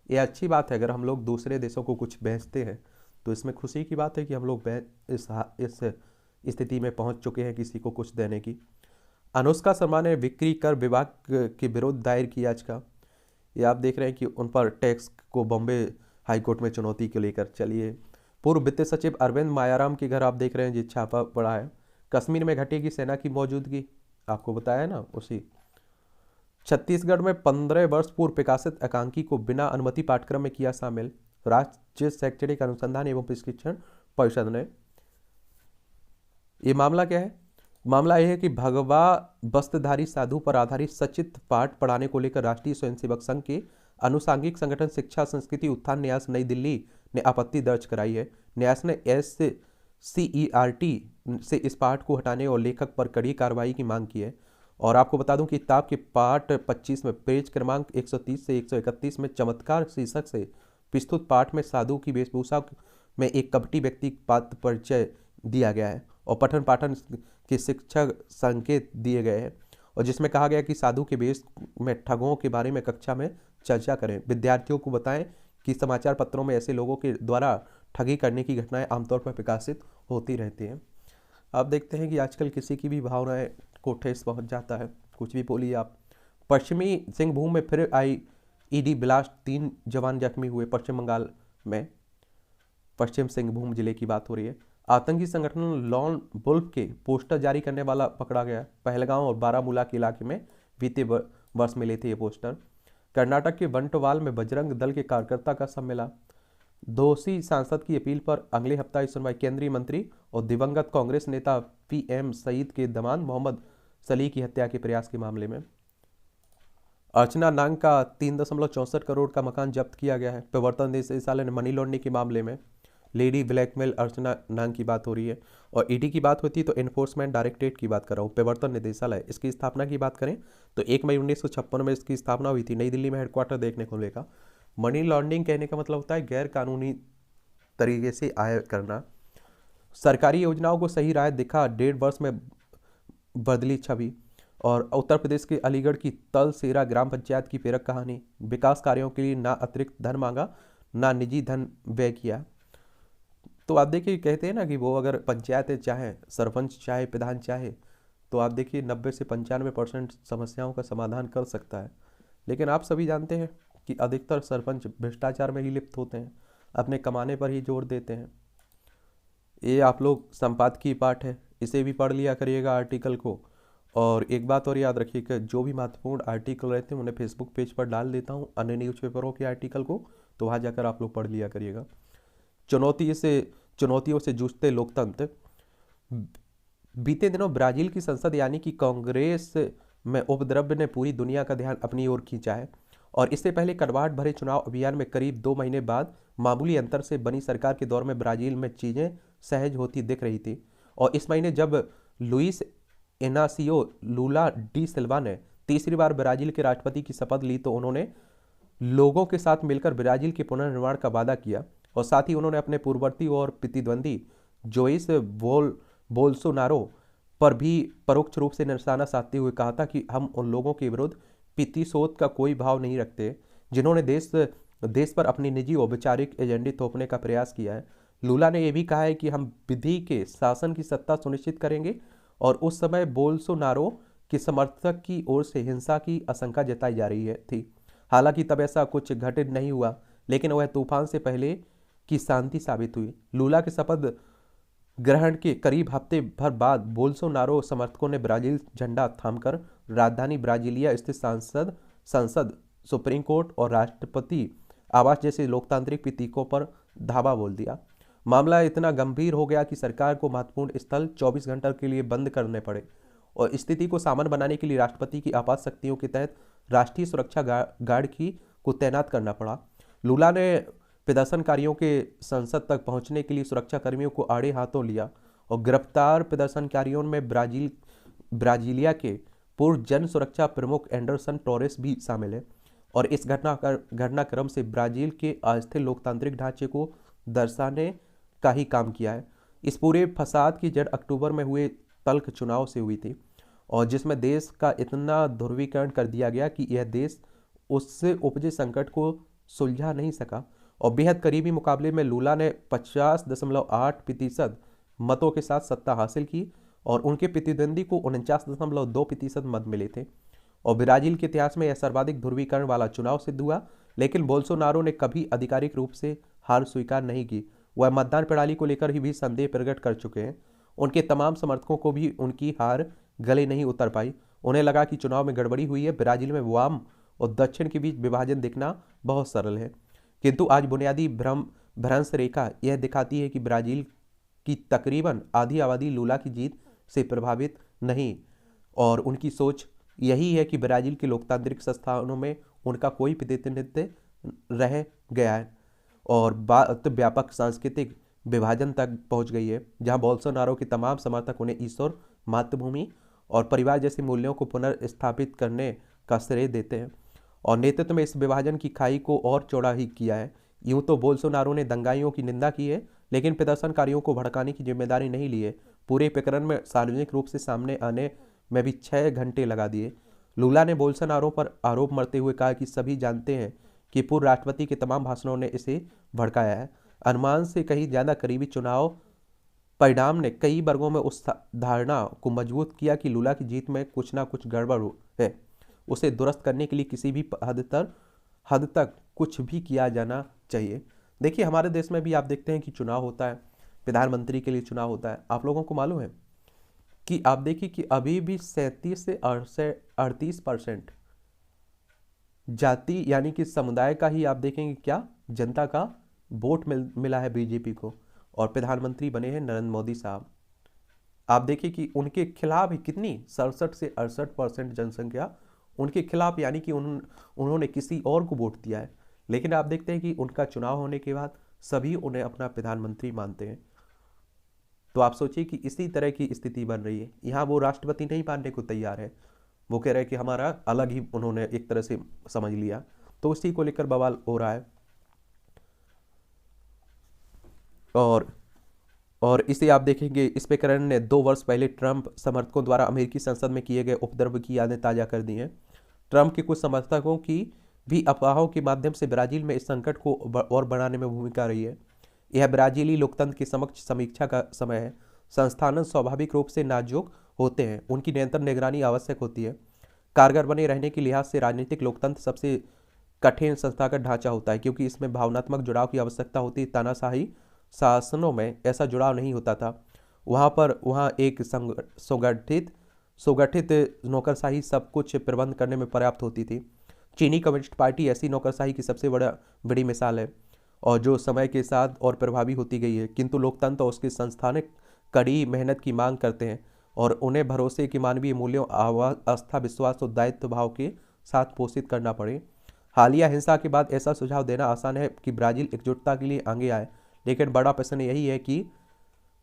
ये अच्छी बात है, अगर हम लोग दूसरे देशों को कुछ बेचते हैं तो इसमें खुशी की बात है कि हम लोग इस स्थिति में पहुंच चुके हैं किसी को कुछ देने की। अनुष्का शर्मा ने बिक्री कर विभाग के विरुद्ध दायर की याचिका। ये आप देख रहे हैं कि उन पर टैक्स को बॉम्बे हाईकोर्ट में चुनौती को लेकर। चलिए, पूर्व वित्त सचिव अरविंद मायाराम के घर आप देख रहे हैं जी छापा पड़ा है। कश्मीर में घटेगी सेना की मौजूदगी, आपको बताया ना उसी। छत्तीसगढ़ में 15 वर्ष पूर्व प्रकाशित एकांकी को बिना अनुमति पाठ्यक्रम में किया शामिल, राज्य शैक्षणिक अनुसंधान एवं प्रशिक्षण परिषद ने। ये मामला क्या है? मामला यह है कि भगवा वस्त्रधारी साधु पर आधारित सचित पाठ पढ़ाने को लेकर राष्ट्रीय स्वयंसेवक संघ के अनुसांगिक संगठन शिक्षा संस्कृति उत्थान न्यास नई दिल्ली ने आपत्ति दर्ज कराई है। न्यास ने SCERT से इस पाठ को हटाने और लेखक पर कड़ी कार्रवाई की मांग की है। और आपको बता दूं कि किताब के पाठ 25 में पेज क्रमांक 130 से 131 में चमत्कार शीर्षक से प्रस्तुत पाठ में साधु की वेशभूषा में एक कपटी व्यक्ति पात्र परिचय दिया गया है और पठन पाठन के शिक्षक संकेत दिए गए हैं, और जिसमें कहा गया कि साधु के वेश में ठगों के बारे में कक्षा में चर्चा करें। विद्यार्थियों को बताएं कि समाचार पत्रों में ऐसे लोगों के द्वारा ठगी करने की घटनाएं आमतौर पर प्रकाशित होती रहती हैं। आप देखते हैं कि आजकल किसी की भी भावनाएं को ठेस पहुंच जाता है, कुछ भी बोलिए आप। पश्चिमी सिंहभूम में फिर IED ब्लास्ट, 3 जवान जख्मी हुए। पश्चिम बंगाल में पश्चिम सिंहभूम जिले की बात हो रही है। आतंकी संगठन लॉन वुल्फ के पोस्टर जारी करने वाला पकड़ा गया। पहलगांव और बारामूला के इलाके में बीते वर्ष मिले थे ये पोस्टर। कर्नाटक के बंटवाल में बजरंग दल के कार्यकर्ता का सब मिला। दोषी सांसद की अपील पर अगले हफ्ता की सुनवाई। केंद्रीय मंत्री और दिवंगत कांग्रेस नेता PM सईद के दामाद मोहम्मद सली की हत्या के प्रयास के मामले में। अर्चना नांग का 3.64 करोड़ का मकान जब्त किया गया है। प्रवर्तन निदेशालय ने मनी लॉन्ड्रिंग के मामले में लेडी ब्लैकमेल अर्चना नांग की बात हो रही है। और ED की बात होती है तो एनफोर्समेंट डायरेक्टरेट की बात कर रहा हूँ। प्रवर्तन निदेशालय, इसकी स्थापना की बात करें तो 1 मई 1956 में इसकी स्थापना हुई थी। नई दिल्ली में हेडक्वार्टर देखने को मिलेगा। मनी लॉन्ड्रिंग कहने का मतलब होता है गैर कानूनी तरीके से आय करना। सरकारी योजनाओं को सही राय दिखा, 1.5 वर्ष में बदली छवि। और उत्तर प्रदेश के अलीगढ़ की तलसेरा ग्राम पंचायत की प्रेरक कहानी। विकास कार्यों के लिए ना अतिरिक्त धन मांगा, ना निजी धन व्यय किया। तो आप देखिए, कहते हैं ना कि वो अगर पंचायतें चाहे, सरपंच चाहे, प्रधान चाहे, तो आप देखिए 90 से 95% समस्याओं का समाधान कर सकता है। लेकिन आप सभी जानते हैं कि अधिकतर सरपंच भ्रष्टाचार में ही लिप्त होते हैं, अपने कमाने पर ही जोर देते हैं। ये आप लोग संपादकीय पाठ है, इसे भी पढ़ लिया करिएगा आर्टिकल को। और एक बात और याद रखिएगा, जो भी महत्वपूर्ण आर्टिकल रहते हैं उन्हें फेसबुक पेज पर डाल देता हूँ, अन्य न्यूज़पेपरों के आर्टिकल को, तो वहाँ जाकर आप लोग पढ़ लिया करिएगा। चुनौतियों से जूझते लोकतंत्र। बीते दिनों ब्राजील की संसद यानी कि कांग्रेस में उपद्रव ने पूरी दुनिया का ध्यान अपनी ओर खींचा है। और इससे पहले कड़वाहट भरे चुनाव अभियान में करीब 2 महीने बाद मामूली अंतर से बनी सरकार के दौर में ब्राजील में चीजें सहज होती दिख रही थी। और इस महीने जब लुइस इनासियो लूला डी सिल्वा ने तीसरी बार ब्राजील के राष्ट्रपति की शपथ ली तो उन्होंने लोगों के साथ मिलकर ब्राजील के पुनर्निर्माण का वादा किया। और साथ ही उन्होंने अपने पूर्ववर्ती और प्रतिद्वंदी जोइस बोल्सोनारो पर भी परोक्ष रूप से निशाना साधते हुए कहा था कि हम उन लोगों के विरुद्ध प्रतिशोध का कोई भाव नहीं रखते जिन्होंने देश पर अपनी निजी और वैचारिक एजेंडे थोपने का प्रयास किया है। लूला ने यह भी कहा है कि हम विधि के शासन की सत्ता सुनिश्चित करेंगे। और उस समय बोल्सोनारो के समर्थक की ओर से हिंसा की आशंका जताई जा रही थी। हालांकि तब ऐसा कुछ घटित नहीं हुआ, लेकिन वह तूफान से पहले की शांति साबित हुई। लूला के शपथ ग्रहण के करीब हफ्ते भर बाद बोल्सोनारो समर्थकों ने ब्राजील झंडा थामकर राजधानी ब्राजीलिया स्थित संसद, सुप्रीम कोर्ट और राष्ट्रपति आवास जैसे लोकतांत्रिक प्रतीकों पर धावा बोल दिया। मामला इतना गंभीर हो गया कि सरकार को महत्वपूर्ण स्थल 24 घंटे के लिए बंद करने पड़े और स्थिति को सामान्य बनाने के लिए राष्ट्रपति की आपात शक्तियों के तहत राष्ट्रीय सुरक्षा गार्ड की को तैनात करना पड़ा। लूला ने प्रदर्शनकारियों के संसद तक पहुंचने के लिए सुरक्षा कर्मियों को आड़े हाथों लिया और गिरफ्तार प्रदर्शनकारियों में ब्राजीलिया के पूर्व जन सुरक्षा प्रमुख एंडरसन टोरेस भी शामिल है और इस घटनाक्रम से ब्राजील के अस्थिर लोकतांत्रिक ढांचे को दर्शाने का ही काम किया है। इस पूरे फसाद की जड़ अक्टूबर में हुए तल्ख चुनाव से हुई थी और जिसमें देश का इतना ध्रुवीकरण कर दिया गया कि यह देश उससे उपजे संकट को सुलझा नहीं सका और बेहद करीबी मुकाबले में लूला ने 50.8% मतों के साथ सत्ता हासिल की और उनके प्रतिद्वंदी को 49.2% मत मिले थे और ब्राजील के इतिहास में यह सर्वाधिक ध्रुवीकरण वाला चुनाव सिद्ध हुआ। लेकिन बोल्सोनारो ने कभी आधिकारिक रूप से हार स्वीकार नहीं की। वह मतदान प्रणाली को लेकर ही भी संदेह प्रकट कर चुके हैं। उनके तमाम समर्थकों को भी उनकी हार गले नहीं उतर पाई। उन्हें लगा कि चुनाव में गड़बड़ी हुई है। ब्राजील में वाम और दक्षिण के बीच विभाजन दिखना बहुत सरल है, किंतु आज बुनियादी भ्रंश रेखा यह दिखाती है कि ब्राजील की तकरीबन आधी आबादी लूला की जीत से प्रभावित नहीं और उनकी सोच यही है कि ब्राजील के लोकतांत्रिक संस्थानों में उनका कोई प्रतिनिधित्व रह गया है और बात व्यापक सांस्कृतिक विभाजन तक पहुंच गई है, जहां बोल्सोनारो के तमाम समर्थक उन्हें ईश्वर, मातृभूमि और परिवार जैसे मूल्यों को पुनर्स्थापित करने का श्रेय देते हैं और नेतृत्व में इस विभाजन की खाई को और चौड़ा ही किया है। यूं तो बोल्सोनारो ने दंगाइयों की निंदा की है, लेकिन प्रदर्शनकारियों को भड़काने की जिम्मेदारी नहीं ली है। पूरे प्रकरण में सार्वजनिक रूप से सामने आने में भी 6 घंटे लगा दिए। लूला ने बोल्सोनारो पर आरोप मरते हुए कहा कि सभी जानते हैं कि पूर्व राष्ट्रपति के तमाम भाषणों ने इसे भड़काया है। अनुमान से कहीं ज्यादा करीबी चुनाव परिणाम ने कई वर्गों में उस धारणा को मजबूत किया कि लूला की जीत में कुछ ना कुछ गड़बड़ है। उसे दुरुस्त करने के लिए किसी भी हद तक कुछ भी किया जाना चाहिए। देखिए, हमारे देश में भी आप देखते हैं कि चुनाव होता है, प्रधानमंत्री के लिए चुनाव होता है। आप लोगों को मालूम है कि आप देखिए कि अभी भी 37 से 38% जाति यानी कि समुदाय का ही आप देखेंगे क्या जनता का वोट मिला है बीजेपी को और प्रधानमंत्री बने हैं नरेंद्र मोदी साहब। आप देखिए कि उनके खिलाफ ही कितनी 67 से 68% जनसंख्या उनके खिलाफ, यानी कि उन्होंने किसी और को वोट दिया है। लेकिन आप देखते हैं कि उनका चुनाव होने के बाद सभी उन्हें अपना प्रधानमंत्री मानते हैं। तो आप सोचिए कि इसी तरह की स्थिति बन रही है। यहाँ वो राष्ट्रपति नहीं मानने को तैयार है, वो कह रहे हैं कि हमारा अलग ही उन्होंने एक तरह से समझ लिया। तो उसी को लेकर बवाल हो रहा है और इसे आप देखेंगे, इस प्रकरण ने 2 वर्ष पहले ट्रंप समर्थकों द्वारा अमेरिकी संसद में किए गए उपद्रव की यादें ताजा कर दी हैं। ट्रंप के कुछ समर्थकों की भी अफवाहों के माध्यम से ब्राजील में इस संकट को और बढ़ाने में भूमिका रही है। यह ब्राजीली लोकतंत्र के समक्ष समीक्षा का समय है। संस्थान स्वाभाविक रूप से नाजुक होते हैं, उनकी निरंतर निगरानी आवश्यक होती है। कारगर बने रहने के लिहाज से राजनीतिक लोकतंत्र सबसे कठिन संस्थागत ढांचा होता है, क्योंकि इसमें भावनात्मक जुड़ाव की आवश्यकता होती है। तानाशाही शासनों में ऐसा जुड़ाव नहीं होता था। वहाँ एक सुगठित नौकरशाही सब कुछ प्रबंध करने में पर्याप्त होती थी। चीनी कम्युनिस्ट पार्टी ऐसी नौकरशाही की सबसे बड़ी मिसाल है और जो समय के साथ और प्रभावी होती गई है। किंतु लोकतंत्र और उसके संस्थानिक कड़ी मेहनत की मांग करते हैं और उन्हें भरोसे के मानवीय मूल्यों, आस्था, विश्वास और दायित्व भाव के साथ पोषित करना पड़े। हालिया हिंसा के बाद ऐसा सुझाव देना आसान है कि ब्राजील एकजुटता के लिए आगे आए, लेकिन बड़ा प्रश्न यही है कि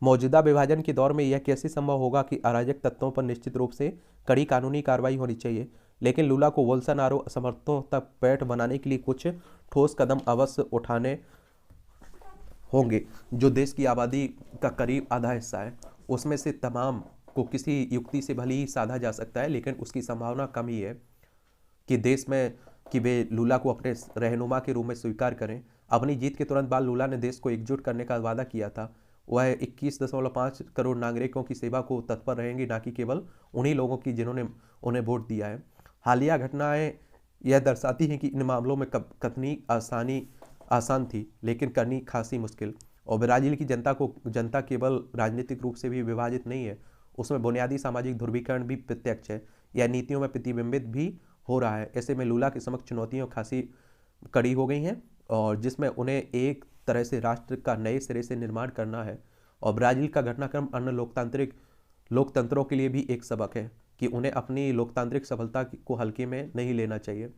मौजूदा विभाजन के दौर में यह कैसे संभव होगा कि अराजक तत्वों पर निश्चित रूप से कड़ी कानूनी कार्रवाई होनी चाहिए, लेकिन लूला को बोल्सोनारो समर्थकों तक पैठ बनाने के लिए कुछ ठोस कदम अवश्य उठाने होंगे। जो देश की आबादी का करीब आधा हिस्सा है, उसमें से तमाम को किसी युक्ति से भले ही साधा जा सकता है, लेकिन उसकी संभावना कम ही है कि देश में कि वे लूला को अपने रहनुमा के रूप में स्वीकार करें। अपनी जीत के तुरंत बाद लूला ने देश को एकजुट करने का वादा किया था। वह 21.5 करोड़ नागरिकों की सेवा को तत्पर रहेंगे, ना कि केवल उन्हीं लोगों की जिन्होंने उन्हें वोट दिया है। हालिया घटनाएं यह दर्शाती हैं कि इन मामलों में कतनी आसान थी, लेकिन करनी खासी मुश्किल। और ब्राजील की जनता केवल राजनीतिक रूप से भी विभाजित नहीं है, उसमें बुनियादी सामाजिक ध्रुवीकरण भी प्रत्यक्ष है। यह नीतियों में प्रतिबिंबित भी हो रहा है। ऐसे में लूला के समक्ष चुनौतियां खासी कड़ी हो गई हैं और जिसमें उन्हें एक तरह से राष्ट्र का नए सिरे से निर्माण करना है। और ब्राज़ील का घटनाक्रम अन्य लोकतंत्रों के लिए भी एक सबक है कि उन्हें अपनी लोकतांत्रिक सफलता को हल्के में नहीं लेना चाहिए।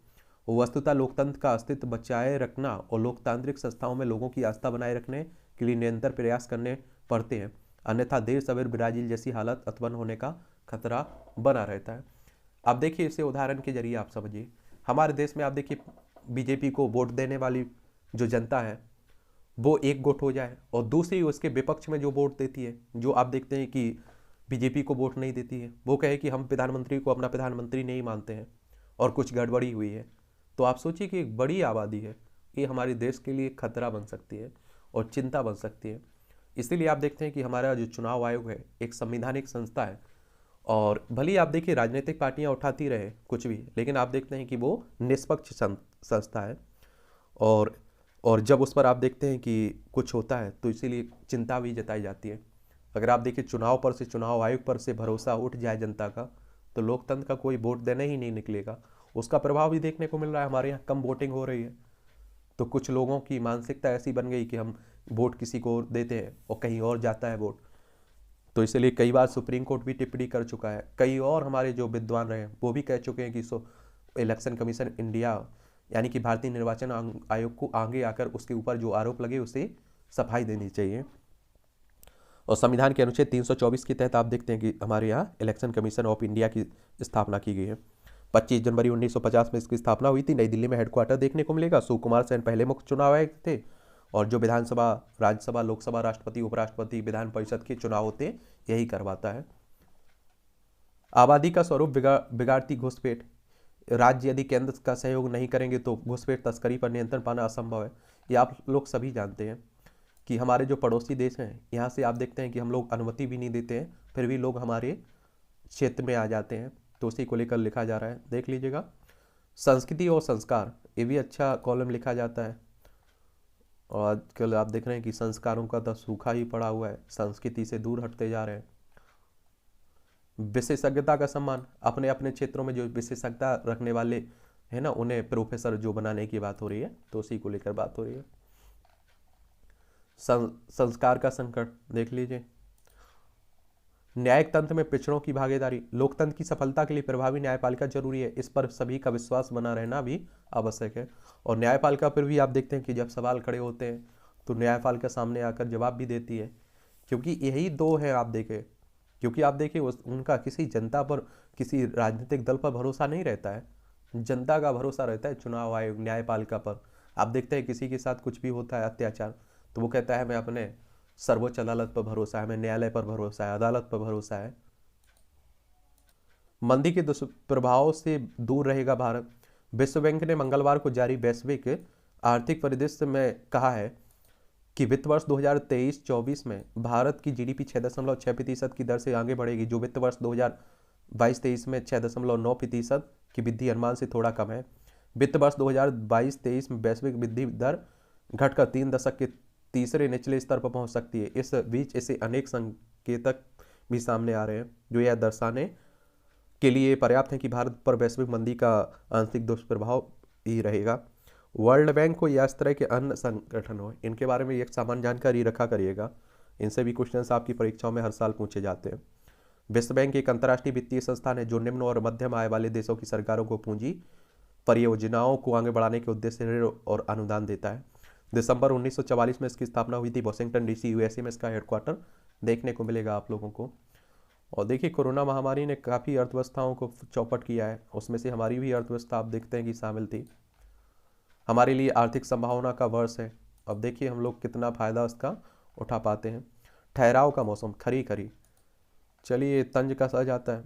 वस्तुतः लोकतंत्र का अस्तित्व बचाए रखना और लोकतांत्रिक संस्थाओं में लोगों की आस्था बनाए रखने के लिए निरंतर प्रयास करने पड़ते हैं, अन्यथा देर सवेर ब्राज़ील जैसी हालत उत्पन्न होने का खतरा बना रहता है। आप देखिए, इसे उदाहरण के जरिए आप समझिए, हमारे देश में आप देखिए बीजेपी को वोट देने वाली जो जनता है वो एक गुट हो जाए और दूसरी उसके विपक्ष में जो वोट देती है, जो आप देखते हैं कि बीजेपी को वोट नहीं देती है, वो कहे कि हम प्रधानमंत्री को अपना प्रधानमंत्री नहीं मानते हैं और कुछ गड़बड़ी हुई है, तो आप सोचिए कि एक बड़ी आबादी है, ये हमारे देश के लिए खतरा बन सकती है और चिंता बन सकती है। इसीलिए आप देखते हैं कि हमारा जो चुनाव आयोग है एक संवैधानिक संस्था है, और भले ही आप देखिए राजनीतिक पार्टियां उठाती रहे कुछ भी, लेकिन आप देखते हैं कि वो निष्पक्ष संस्था है। और जब उस पर आप देखते हैं कि कुछ होता है तो इसीलिए चिंता भी जताई जाती है। अगर आप देखिए चुनाव आयोग पर से भरोसा उठ जाए जनता का, तो लोकतंत्र का कोई वोट देने ही नहीं निकलेगा। उसका प्रभाव भी देखने को मिल रहा है, हमारे यहाँ कम वोटिंग हो रही है, तो कुछ लोगों की मानसिकता ऐसी बन गई कि हम वोट किसी को और देते हैं और कहीं और जाता है वोट। तो इसलिए कई बार सुप्रीम कोर्ट भी टिप्पणी कर चुका है, कई और हमारे जो विद्वान रहे वो भी कह चुके हैं कि इलेक्शन कमीशन इंडिया यानी कि भारतीय निर्वाचन आयोग को आगे आकर उसके ऊपर जो आरोप लगे उसे सफाई देनी चाहिए। और संविधान के अनुच्छेद 324 के तहत आप देखते हैं कि हमारे यहाँ इलेक्शन कमीशन ऑफ इंडिया की स्थापना की गई है। 25 जनवरी 1950 में इसकी स्थापना हुई थी। नई दिल्ली में हेडक्वार्टर देखने को मिलेगा। सुकुमार सेन पहले मुख्य चुनाव आयुक्त थे, और जो विधानसभा, राज्यसभा, लोकसभा, राष्ट्रपति, उपराष्ट्रपति, विधान परिषद के चुनाव होते हैं यही करवाता है। आबादी का स्वरूप बिगाड़ती घुसपैठ। राज्य यदि केंद्र का सहयोग नहीं करेंगे तो घुसपैठ तस्करी पर नियंत्रण पाना असंभव है। ये आप लोग सभी जानते हैं कि हमारे जो पड़ोसी देश हैं यहाँ से आप देखते हैं कि हम लोग अनुमति भी नहीं देते हैं, फिर भी लोग हमारे क्षेत्र में आ जाते हैं, तो उसी को लेकर लिखा जा रहा है, देख लीजिएगा। संस्कृति और संस्कार, ये भी अच्छा कॉलम लिखा जाता है। और आजकल आप देख रहे हैं कि संस्कारों का तो सूखा ही पड़ा हुआ है, संस्कृति से दूर हटते जा रहे हैं। विशेषज्ञता का सम्मान, अपने अपने क्षेत्रों में जो विशेषज्ञता रखने वाले है ना, उन्हें प्रोफेसर जो बनाने की बात हो रही है, तो उसी को लेकर बात हो रही है। संस्कार का संकट देख लीजिए। न्यायिक तंत्र में पिछड़ों की भागीदारी, लोकतंत्र की सफलता के लिए प्रभावी न्यायपालिका जरूरी है, इस पर सभी का विश्वास बना रहना भी आवश्यक है। और न्यायपालिका पर भी आप देखते हैं कि जब सवाल खड़े होते हैं तो न्यायपालिका सामने आकर जवाब भी देती है, क्योंकि यही दो है आप देखें, क्योंकि आप देखिए उनका किसी जनता पर, किसी राजनीतिक दल पर भरोसा नहीं रहता है, जनता का भरोसा रहता है चुनाव आयोग, न्यायपालिका पर। आप देखते हैं किसी के साथ कुछ भी होता है अत्याचार, तो वो कहता है मैं अपने सर्वोच्च अदालत पर भरोसा है, हमें न्यायालय पर भरोसा है, अदालत पर भरोसा है। मंदी के दुष्प्रभाव से दूर रहेगा भारत। विश्व बैंक ने मंगलवार को जारी वैश्विक आर्थिक परिदृश्य में कहा है कि वित्त वर्ष 2023-24 में भारत की जीडीपी 6.6% की दर से आगे बढ़ेगी, जो वित्त वर्ष 2022-23 में 6.9% की वृद्धि अनुमान से थोड़ा कम है। वित्त वर्ष 2022-23 में वैश्विक वृद्धि दर घटकर 3 दशक के तीसरे निचले स्तर पर पहुंच सकती है। इस बीच ऐसे अनेक संकेतक भी सामने आ रहे हैं जो यह दर्शाने के लिए पर्याप्त है कि भारत पर वैश्विक मंदी का आंशिक दुष्प्रभाव ही रहेगा। वर्ल्ड बैंक को या इस तरह के अन्य संगठन हो, इनके बारे में एक सामान्य जानकारी रखा करिएगा, इनसे भी क्वेश्चंस आपकी परीक्षाओं में हर साल पूछे जाते हैं। विश्व बैंक एक अंतर्राष्ट्रीय वित्तीय संस्थान है जो निम्न और मध्यम आय वाले देशों की सरकारों को पूंजी परियोजनाओं को आगे बढ़ाने के उद्देश्य से ऋण और अनुदान देता है। दिसंबर 1944 में इसकी स्थापना हुई थी। वॉशिंगटन डीसी यूएसए में इसका हेडक्वार्टर देखने को मिलेगा आप लोगों को। और देखिए कोरोना महामारी ने काफ़ी अर्थव्यवस्थाओं को चौपट किया है, उसमें से हमारी भी अर्थव्यवस्था आप देखते हैं कि शामिल थी। हमारे लिए आर्थिक संभावना का वर्ष है। अब देखिए हम लोग कितना फायदा उसका उठा पाते हैं। ठहराव का मौसम, खरी खरी, चलिए तंज का सज आता है।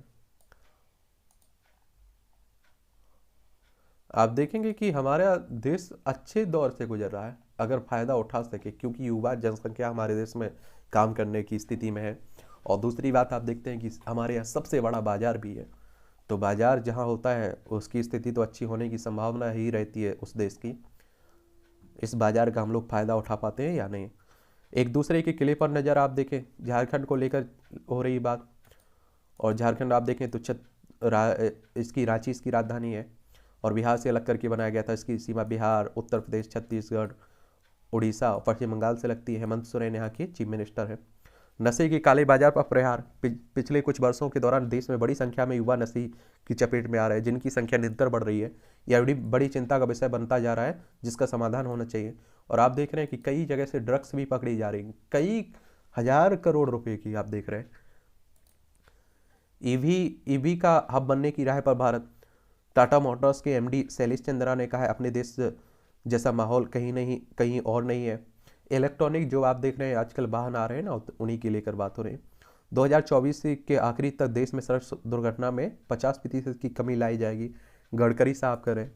आप देखेंगे कि हमारा देश अच्छे दौर से गुजर रहा है अगर फायदा उठा सके, क्योंकि युवा जनसंख्या हमारे देश में काम करने की स्थिति में है। और दूसरी बात आप देखते हैं कि हमारे यहाँ सबसे बड़ा बाजार भी है, तो बाजार जहाँ होता है उसकी स्थिति तो अच्छी होने की संभावना ही रहती है उस देश की। इस बाजार का हम लोग फायदा उठा पाते हैं या नहीं। एक दूसरे के किले पर नज़र आप देखें, झारखंड को लेकर हो रही बात, और झारखंड आप देखें तो इसकी रांची इसकी राजधानी है और बिहार से अलग करके बनाया गया था। इसकी सीमा बिहार, उत्तर प्रदेश, छत्तीसगढ़ उड़ीसा और पश्चिम बंगाल से लगती है। हेमंत सोरेन यहाँ के चीफ मिनिस्टर हैं। नशे के काले बाजार पर प्रहार। पिछले कुछ वर्षों के दौरान देश में बड़ी संख्या में युवा नशे की चपेट में आ रहे हैं, जिनकी संख्या निरंतर बढ़ रही है। यह बड़ी चिंता का विषय बनता जा रहा है, जिसका समाधान होना चाहिए। और आप देख रहे हैं कि कई जगह से ड्रग्स भी पकड़ी जा रही हैं, कई हजार करोड़ रुपए की। आप देख रहे हैं ईवी का हब बनने की राह पर भारत। टाटा मोटर्स के एमडी शैलेश चंद्रा ने कहा है, अपने देश जैसा माहौल कहीं और नहीं है। इलेक्ट्रॉनिक जो आप देख रहे हैं आजकल वाहन आ रहे हैं ना, उन्हीं के लेकर बात हो रही है। 2024 के आखिरी तक देश में सड़क दुर्घटना में 50% की कमी लाई जाएगी, गडकरी साहब करें।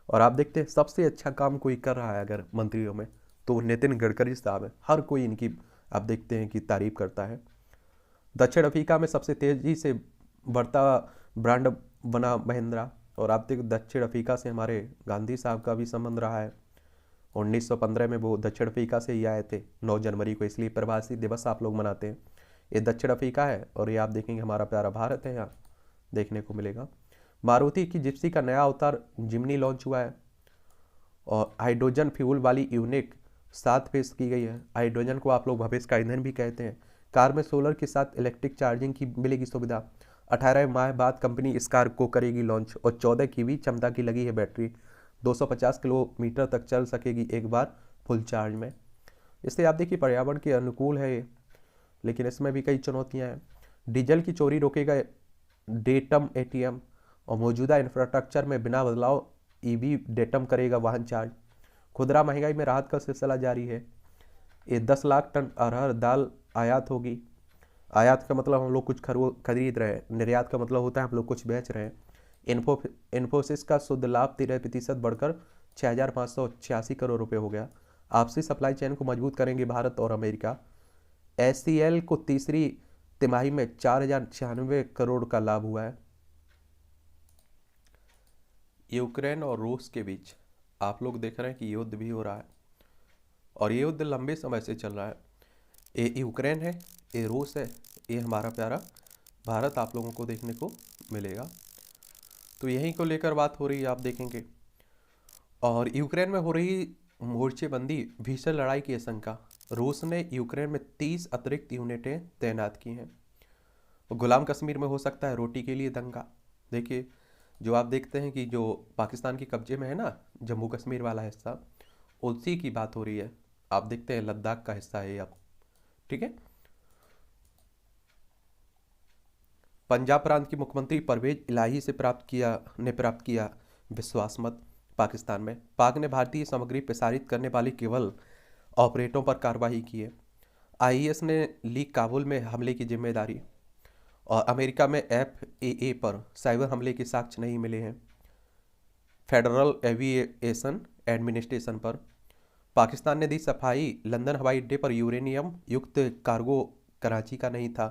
और आप देखते हैं सबसे अच्छा काम कोई कर रहा है अगर मंत्रियों में, तो नितिन गडकरी साहब है। हर कोई इनकी आप देखते हैं कि तारीफ करता है। दक्षिण अफ्रीका में सबसे तेजी से बढ़ता ब्रांड बना महिंद्रा। और आप देखो दक्षिण अफ्रीका से हमारे गांधी साहब का भी संबंध रहा है। 1915 में वो दक्षिण अफ्रीका से ही आए थे 9 जनवरी को, इसलिए प्रवासी दिवस आप लोग मनाते हैं। ये दक्षिण अफ्रीका है और ये आप देखेंगे हमारा प्यारा भारत है, यहाँ देखने को मिलेगा। मारुति की जिप्सी का नया अवतार जिमनी लॉन्च हुआ है। और हाइड्रोजन फ्यूल वाली यूनिक 7 पेश की गई है। हाइड्रोजन को आप लोग भविष्य का ईंधन भी कहते हैं। कार में सोलर के साथ इलेक्ट्रिक चार्जिंग की मिलेगी सुविधा। 18 माह बाद कंपनी इस कार को करेगी लॉन्च। और 14 की क्षमता की लगी है बैटरी। 250 किलोमीटर तक चल सकेगी एक बार फुल चार्ज में। इससे आप देखिए पर्यावरण के अनुकूल है ये, लेकिन इसमें भी कई चुनौतियां हैं। डीजल की चोरी रोकेगा डेटम एटीएम। और मौजूदा इंफ्रास्ट्रक्चर में बिना बदलाव ईवी डेटम करेगा वाहन चार्ज। खुदरा महंगाई में राहत का सिलसिला जारी है। ये 10 लाख टन अरहर दाल आयात होगी। आयात का मतलब हम लोग कुछ खरीद रहे हैं, निर्यात का मतलब होता है हम लोग कुछ बेच रहे हैं। इन्फोसिस का शुद्ध लाभ 13% बढ़कर 6,586 करोड़ रुपए हो गया। आपसी सप्लाई चेन को मजबूत करेंगे भारत और अमेरिका। एचसीएल को तीसरी तिमाही में 4,096 करोड़ का लाभ हुआ है। यूक्रेन और रूस के बीच आप लोग देख रहे हैं कि युद्ध भी हो रहा है, और ये युद्ध लंबे समय से चल रहा है। ये यूक्रेन है, ये रूस है, ये हमारा प्यारा भारत आप लोगों को देखने को मिलेगा। तो यहीं को लेकर बात हो रही है, आप देखेंगे। और यूक्रेन में हो रही मोर्चेबंदी, भीषण लड़ाई की आशंका। रूस ने यूक्रेन में 30 अतिरिक्त यूनिटें तैनात की हैं। गुलाम कश्मीर में हो सकता है रोटी के लिए दंगा। देखिए जो आप देखते हैं कि जो पाकिस्तान के कब्जे में है ना जम्मू कश्मीर वाला हिस्सा, उसी की बात हो रही है। आप देखते हैं लद्दाख का हिस्सा है अब, ठीक है। पंजाब प्रांत की मुख्यमंत्री परवेज इलाही से प्राप्त किया विश्वास मत। पाकिस्तान में पाक ने भारतीय सामग्री प्रसारित करने वाले केवल ऑपरेटरों पर कार्रवाई की है। आईएस ने ली काबुल में हमले की जिम्मेदारी। और अमेरिका में एफएए पर साइबर हमले के साक्ष्य नहीं मिले हैं। फेडरल एविएशन एडमिनिस्ट्रेशन पर पाकिस्तान ने दी सफाई। लंदन हवाई अड्डे पर यूरेनियम युक्त कार्गो कराची का नहीं था।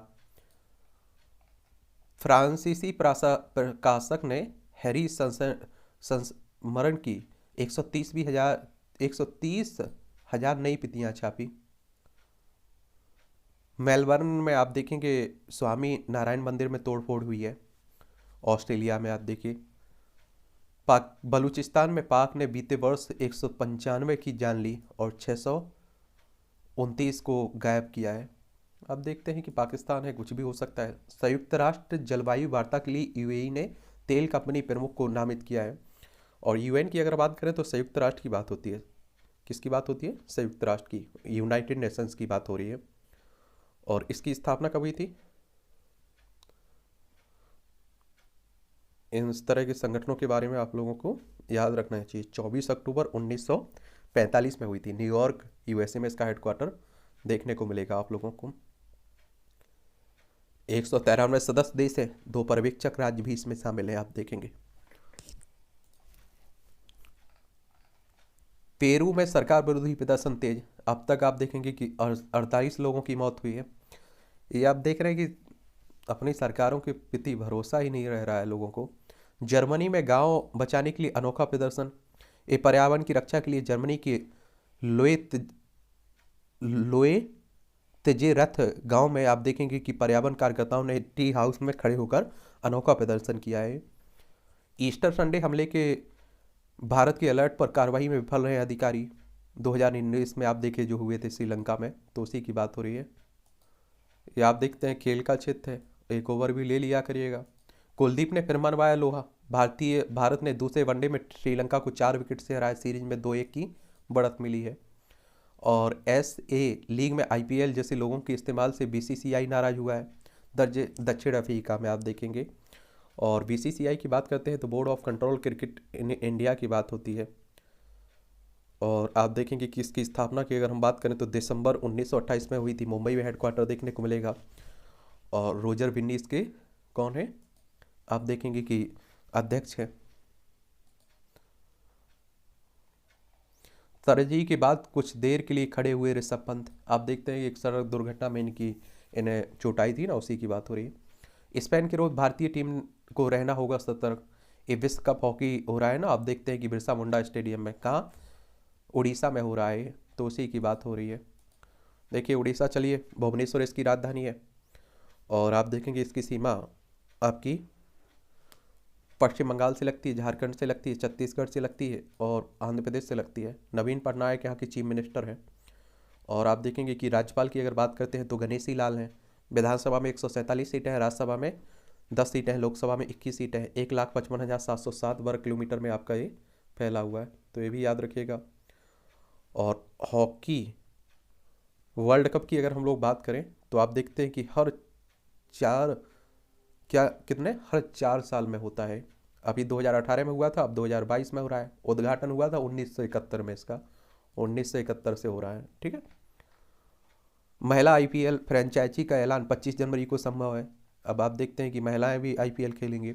फ्रांसीसी प्रकाशक ने हैरी संस्मरण की 130,000 नई प्रतियां छापी। मेलबर्न में आप देखेंगे स्वामी नारायण मंदिर में तोड़फोड़ हुई है। ऑस्ट्रेलिया में आप देखिए बलूचिस्तान में पाक ने बीते वर्ष 195 की जान ली और 629 को गायब किया है। अब देखते हैं कि पाकिस्तान है, कुछ भी हो सकता है। संयुक्त राष्ट्र जलवायु वार्ता के लिए यूएई ने तेल कंपनी प्रमुख को नामित किया है। और यूएन की अगर बात करें तो संयुक्त राष्ट्र की बात होती है। किसकी बात होती है? संयुक्त राष्ट्र की, यूनाइटेड नेशंस की बात हो रही है। और इसकी स्थापना कब हुई थी? इस तरह के संगठनों के बारे में आप लोगों को याद रखना चाहिए। 24 अक्टूबर 1945 में हुई थी। न्यूयॉर्क यूएसए में इसका हेडक्वार्टर देखने को मिलेगा आप लोगों को। 193 सदस्य देश है, 2 पर्यवेक्षक राज्य भी इसमें शामिल है, आप देखेंगे। पेरू में सरकार विरोधी प्रदर्शन तेज। अब तक आप देखेंगे कि 48 लोगों की मौत हुई है। ये आप देख रहे हैं कि अपनी सरकारों के प्रति भरोसा ही नहीं रह रहा है लोगों को। जर्मनी में गांव बचाने के लिए अनोखा प्रदर्शन। ये पर्यावरण की रक्षा के लिए जर्मनी के लोए तेजेरथ गांव में आप देखेंगे कि पर्यावरण कार्यकर्ताओं ने टी हाउस में खड़े होकर अनोखा प्रदर्शन किया है। ईस्टर संडे हमले के भारत के अलर्ट पर कार्रवाई में विफल रहे अधिकारी। 2019 में आप देखे जो हुए थे श्रीलंका में, तो उसी की बात हो रही है। ये आप देखते हैं खेल का क्षेत्र है, एक ओवर भी ले लिया करिएगा। कुलदीप ने फिर मनवाया लोहा। भारत ने दूसरे वनडे में श्रीलंका को 4 विकेट से हराया, सीरीज में 2-1 की बढ़त मिली है। और SA लीग में IPL जैसे लोगों के इस्तेमाल से BCCI नाराज हुआ है दक्षिण अफ्रीका में, आप देखेंगे। और BCCI की बात करते हैं तो board of control cricket India की बात होती है। और आप देखेंगे कि इसकी स्थापना की अगर हम बात करें तो दिसंबर 1928 में हुई थी। मुंबई में हेडक्वार्टर देखने को मिलेगा। और रोजर बिन्नी इसके कौन है, आप देखेंगे कि अध्यक्ष है। सर्जरी के बाद कुछ देर के लिए खड़े हुए ऋषभ पंत। आप देखते हैं एक सड़क दुर्घटना में इन्हें चोट आई थी ना, उसी की बात हो रही है। स्पेन के रोज भारतीय टीम को रहना होगा सतर्क। ये विश्व कप हॉकी हो रहा है ना, आप देखते हैं कि बिरसा मुंडा स्टेडियम में, कहाँ, उड़ीसा में हो रहा है, तो उसी की बात हो रही है। देखिए उड़ीसा, चलिए भुवनेश्वर इसकी राजधानी है। और आप देखेंगे इसकी सीमा आपकी पश्चिम बंगाल से लगती है, झारखंड से लगती है, छत्तीसगढ़ से लगती है और आंध्र प्रदेश से लगती है। नवीन पटनायक यहाँ के चीफ मिनिस्टर हैं। और आप देखेंगे कि राज्यपाल की अगर बात करते हैं तो गणेशी लाल हैं। विधानसभा में 147 सीटें हैं, राज्यसभा में 10 सीटें हैं, लोकसभा में 21 सीटें हैं। 1,55,707 वर्ग किलोमीटर में आपका ये फैला हुआ है, तो ये भी याद रखिएगा। और हॉकी वर्ल्ड कप की अगर हम लोग बात करें तो आप देखते हैं कि हर 4 साल में होता है। अभी 2018 में हुआ था, अब 2022 में हो रहा है। उद्घाटन हुआ था 1971 में, इसका 1971 से हो रहा है, ठीक है। महिला IPL फ्रेंचाइजी का ऐलान 25 जनवरी को संभव है। अब आप देखते हैं कि महिलाएं भी IPL खेलेंगी।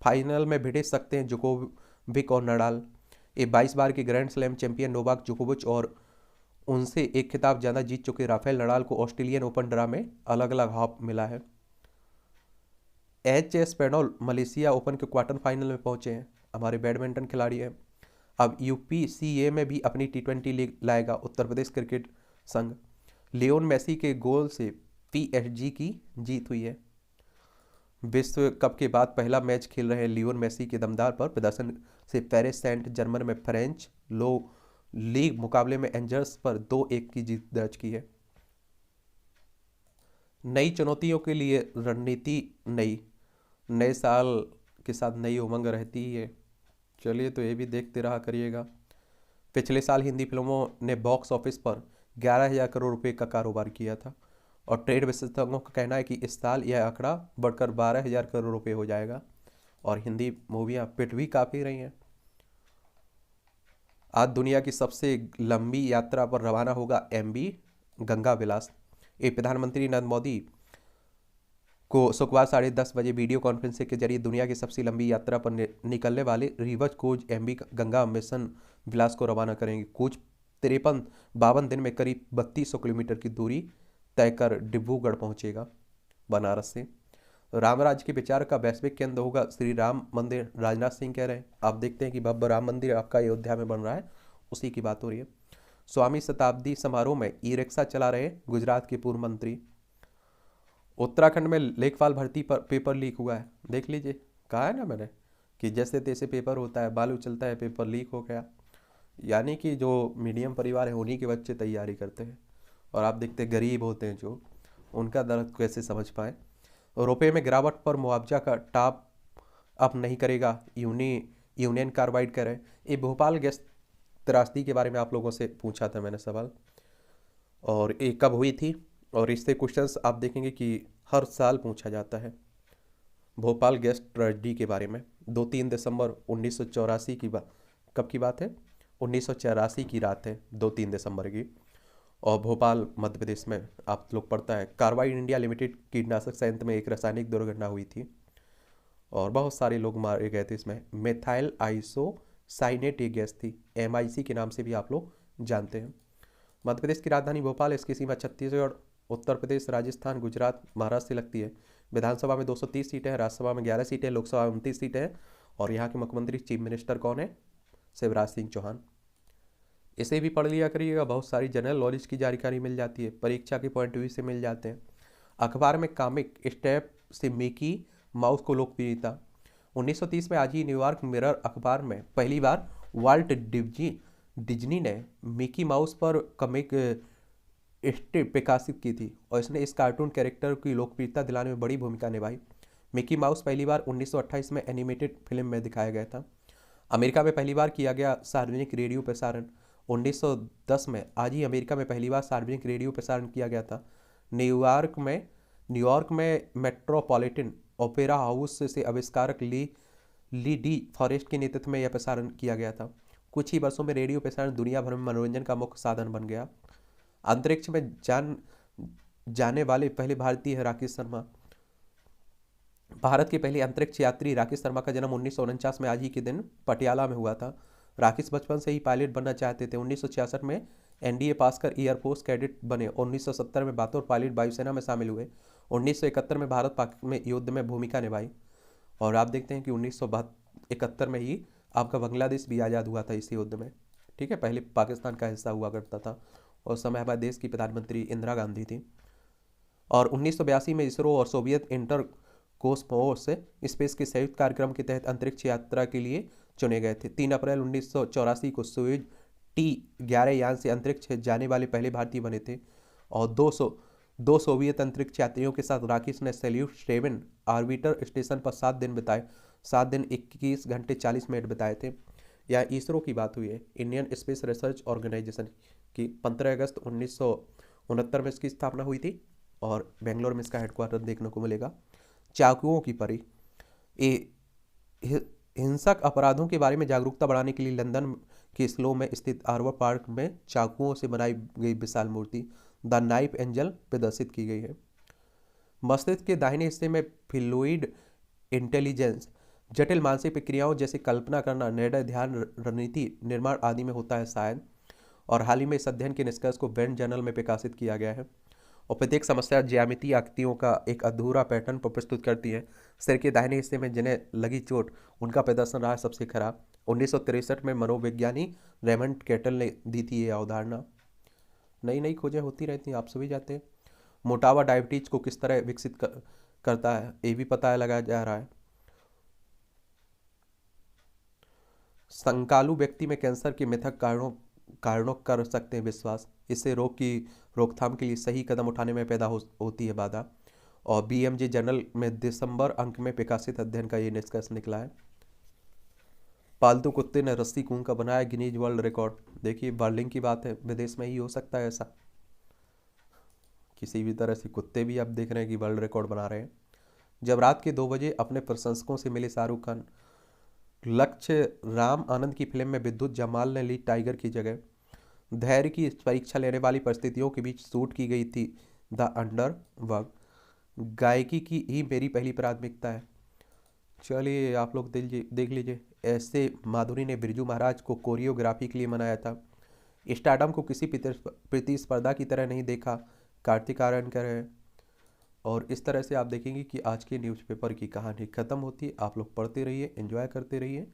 फाइनल में भिड़ सकते हैं जोकोविक और नडाल। ये 22 बार के ग्रैंड स्लैम चैंपियन नोवाक जोकोविच और उनसे एक खिताब ज़्यादा जीत चुके राफेल नडाल को ऑस्ट्रेलियन ओपन ड्रा में अलग अलग हाफ मिला है। HS प्रणॉय मलेशिया ओपन के क्वार्टर फाइनल में पहुंचे हैं, हमारे बैडमिंटन खिलाड़ी हैं। अब UPCA में भी अपनी T20 लीग लाएगा उत्तर प्रदेश क्रिकेट संघ। लियोन मेसी के गोल से PSG की जीत हुई है। विश्व कप के बाद पहला मैच खेल रहे लियोन मेसी के दमदार पर प्रदर्शन से पेरिस सेंट जर्मन में फ्रेंच लीग मुकाबले में एंजर्स पर 2-1 की जीत दर्ज की है। नई चुनौतियों के लिए रणनीति नए साल के साथ नई उमंग रहती ही है। चलिए तो ये भी देखते रहा करिएगा। पिछले साल हिंदी फिल्मों ने बॉक्स ऑफिस पर 11,000 करोड़ रुपए का कारोबार किया था और ट्रेड विशेषज्ञों का कहना है कि इस साल यह आंकड़ा बढ़कर 12,000 करोड़ रुपए हो जाएगा। और हिंदी मूवियाँ पिट भी काफ़ी रही हैं। आज दुनिया की सबसे लंबी यात्रा पर रवाना होगा MV गंगा विलास। ये प्रधानमंत्री नरेंद्र मोदी को शुक्रवार 10:30 बजे वीडियो कॉन्फ्रेंसिंग के जरिए दुनिया की सबसे लंबी यात्रा पर निकलने वाले रिवर्स क्रूज MV गंगा मिशन विलास को रवाना करेंगे। क्रूज 52 दिन में करीब 3200 किलोमीटर की दूरी तय कर डिब्रूगढ़ पहुंचेगा बनारस से। रामराज के विचार का वैश्विक केंद्र होगा श्री राम मंदिर, राजनाथ सिंह कह रहे हैं। आप देखते हैं कि भव्य राम मंदिर आपका अयोध्या में बन रहा है, उसी की बात हो रही है। स्वामी शताब्दी समारोह में ई-रिक्शा चला रहे गुजरात के पूर्व मंत्री। उत्तराखंड में लेखपाल भर्ती पर पेपर लीक हुआ है, देख लीजिए। कहा है ना मैंने कि जैसे तैसे पेपर होता है, बालू चलता है, पेपर लीक हो गया। यानी कि जो मीडियम परिवार है उन्हीं के बच्चे तैयारी करते हैं। और आप देखते हैं गरीब होते हैं जो, उनका दर्द कैसे समझ पाए। रुपये में गिरावट पर मुआवजा का टॉप अप नहीं करेगा यूनियन कार्बाइड कह रहे हैं। ये भोपाल गैस त्रासदी के बारे में आप लोगों से पूछा था मैंने सवाल, और ये कब हुई थी। और इससे क्वेश्चंस आप देखेंगे कि हर साल पूछा जाता है। भोपाल गैस ट्रेजेडी के बारे में 2-3 दिसंबर 1984 की बात, कब की बात है, 1984 की रात है 2-3 दिसंबर की। और भोपाल मध्य प्रदेश में आप लोग पढ़ता है। कार्बाइड इंडिया लिमिटेड कीटनाशक संयंत्र में एक रासायनिक दुर्घटना हुई थी और बहुत सारे लोग मारे गए थे। इसमें मेथाइल आइसोसाइनेट ये गैस थी, MIC के नाम से भी आप लोग जानते हैं। मध्य प्रदेश की राजधानी भोपाल, इसकी सीमा छत्तीसगढ़, उत्तर प्रदेश, राजस्थान, गुजरात, महाराष्ट्र से लगती है। विधानसभा में 230 सीटें हैं, राज्यसभा में 11 सीटें, लोकसभा में 29 सीटें हैं। और यहाँ के मुख्यमंत्री चीफ मिनिस्टर कौन है, शिवराज सिंह चौहान। इसे भी पढ़ लिया करिएगा, बहुत सारी जनरल नॉलेज की जानकारी मिल जाती है, परीक्षा के पॉइंट व्यू से मिल जाते हैं। अखबार में कॉमिक स्ट्रिप से मिकी माउस को लोकप्रियता। 1930 में आज ही न्यूयॉर्क मिरर अखबार में पहली बार वाल्ट डिज्नी ने मिकी माउस पर कॉमिक स्ट्रिप प्रकाशित की थी और इसने इस कार्टून कैरेक्टर की लोकप्रियता दिलाने में बड़ी भूमिका निभाई। मिकी माउस पहली बार 1928 में एनिमेटेड फिल्म में दिखाया गया था। अमेरिका में पहली बार किया गया सार्वजनिक रेडियो प्रसारण 1910 में। आज ही अमेरिका में पहली बार सार्वजनिक रेडियो प्रसारण किया गया था। न्यूयॉर्क में मेट्रोपॉलिटन ओपेरा हाउस से आविष्कारक ली डी फॉरेस्ट के नेतृत्व में यह प्रसारण किया गया था। कुछ ही वर्षों में रेडियो प्रसारण दुनिया भर में मनोरंजन का मुख्य साधन बन गया। अंतरिक्ष में जाने वाले पहले भारतीय है राकेश शर्मा। भारत के पहले अंतरिक्ष यात्री राकेश शर्मा का जन्म 1949 में आज ही के दिन पटियाला में हुआ था। राकेश बचपन से ही पायलट बनना चाहते थे। 1966 में एनडीए पास कर एयरफोर्स कैडेट बने। 1970 में बतौर पायलट वायुसेना में शामिल हुए। 1971 में भारत पाक में युद्ध में भूमिका निभाई और आप देखते हैं कि 1971 में ही आपका बांग्लादेश भी आज़ाद हुआ था इसी युद्ध में। ठीक है, पहले पाकिस्तान का हिस्सा हुआ करता था और उस समय हमारे देश की प्रधानमंत्री इंदिरा गांधी थी। और 1982 में इसरो और सोवियत इंटर कोस्मोस स्पेस के संयुक्त कार्यक्रम के तहत अंतरिक्ष यात्रा के लिए चुने गए थे। 3 अप्रैल 1984 को सोयुज T-11 यान से अंतरिक्ष जाने वाले पहले भारतीय बने थे और 2 सोवियत अंतरिक्ष यात्रियों के साथ राकेश ने सैल्यूट 7 ऑर्बिटर स्टेशन पर 7 दिन बिताए। 7 दिन 21 घंटे 40 मिनट बिताए थे। यह इसरो की बात हुई है, इंडियन स्पेस रिसर्च ऑर्गेनाइजेशन की। 15 अगस्त 1969 में इसकी स्थापना हुई थी और बेंगलोर में इसका हेडक्वार्टर देखने को मिलेगा। चाकुओं की परी हिंसक अपराधों के बारे में जागरूकता बढ़ाने के लिए लंदन के स्लो में स्थित आर्बर पार्क में चाकुओं से बनाई गई विशाल मूर्ति द नाइफ एंजल प्रदर्शित की गई है। मस्तिष्क के दाहिने हिस्से में फ्लूइड इंटेलिजेंस जटिल मानसिक प्रक्रियाओं जैसे कल्पना करना, निर्णय, ध्यान, रणनीति निर्माण आदि में होता है शायद। और हाल ही में इस अध्ययन के निष्कर्ष को वेंट जर्नल में प्रकाशित किया गया है। और प्रत्येक समस्या ज्यामितीय आकृतियों का एक अधूरा पैटर्न पर प्रस्तुत करती है। सिर के दाहिने हिस्से में जिन्हें लगी चोट उनका प्रदर्शन रहा सबसे खराब। 1963 में मनोविज्ञानी रेमंड कैटल ने दी थी ये अवधारणा। नई नई खोजें होती रहती हैं, आप सभी जाते हैं। मोटापा डायबिटीज को किस तरह विकसित करता है ये भी पता लगाया जा रहा है। संकालु व्यक्ति में कैंसर के मिथक कारणों कर सकते हैं विश्वास। इससे रोग की रोकथाम के लिए सही कदम उठाने में पैदा होती है बाधा। और बीएमजे जर्नल में दिसंबर अंक में प्रकाशित अध्ययन का ये निष्कर्ष निकला है। पालतू कुत्ते ने रस्सी कूद का बनाया गिनीज वर्ल्ड रिकॉर्ड। देखिए बर्लिंग की बात है, विदेश में ही हो सकता है ऐसा। किसी भी तरह से कुत्ते भी अब देख रहे हैं कि वर्ल्ड रिकॉर्ड बना रहे हैं। जब रात के 2 बजे अपने प्रशंसकों से मिले शाहरुख खान, लक्ष्य राम आनंद की फिल्म में विद्युत जमाल ने ली टाइगर की जगह। धैर्य की परीक्षा लेने वाली परिस्थितियों के बीच शूट की गई थी द अंडरवर्ल्ड। गायकी की ही मेरी पहली प्राथमिकता है। चलिए आप लोग देख लीजिए, ऐसे माधुरी ने बिरजू महाराज को कोरियोग्राफी के लिए मनाया था। स्टारडम को किसी प्रतिस्पर्धा की तरह नहीं देखा, कार्तिक आर्यन कह रहे हैं। और इस तरह से आप देखेंगे कि आज के न्यूज़पेपर की कहानी ख़त्म होती है। आप लोग पढ़ते रहिए, एंजॉय करते रहिए।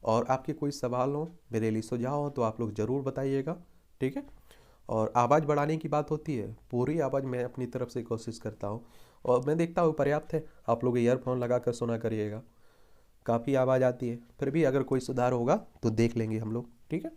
और आपके कोई सवाल हो, मेरे लिए सुझाव हो तो आप लोग ज़रूर बताइएगा, ठीक है। और आवाज़ बढ़ाने की बात होती है, पूरी आवाज़ मैं अपनी तरफ से कोशिश करता हूँ और मैं देखता हूँ पर्याप्त है। आप लोग ईयरफोन लगा कर सुना करिएगा, काफ़ी आवाज़ आती है। फिर भी अगर कोई सुधार होगा तो देख लेंगे हम लोग, ठीक है।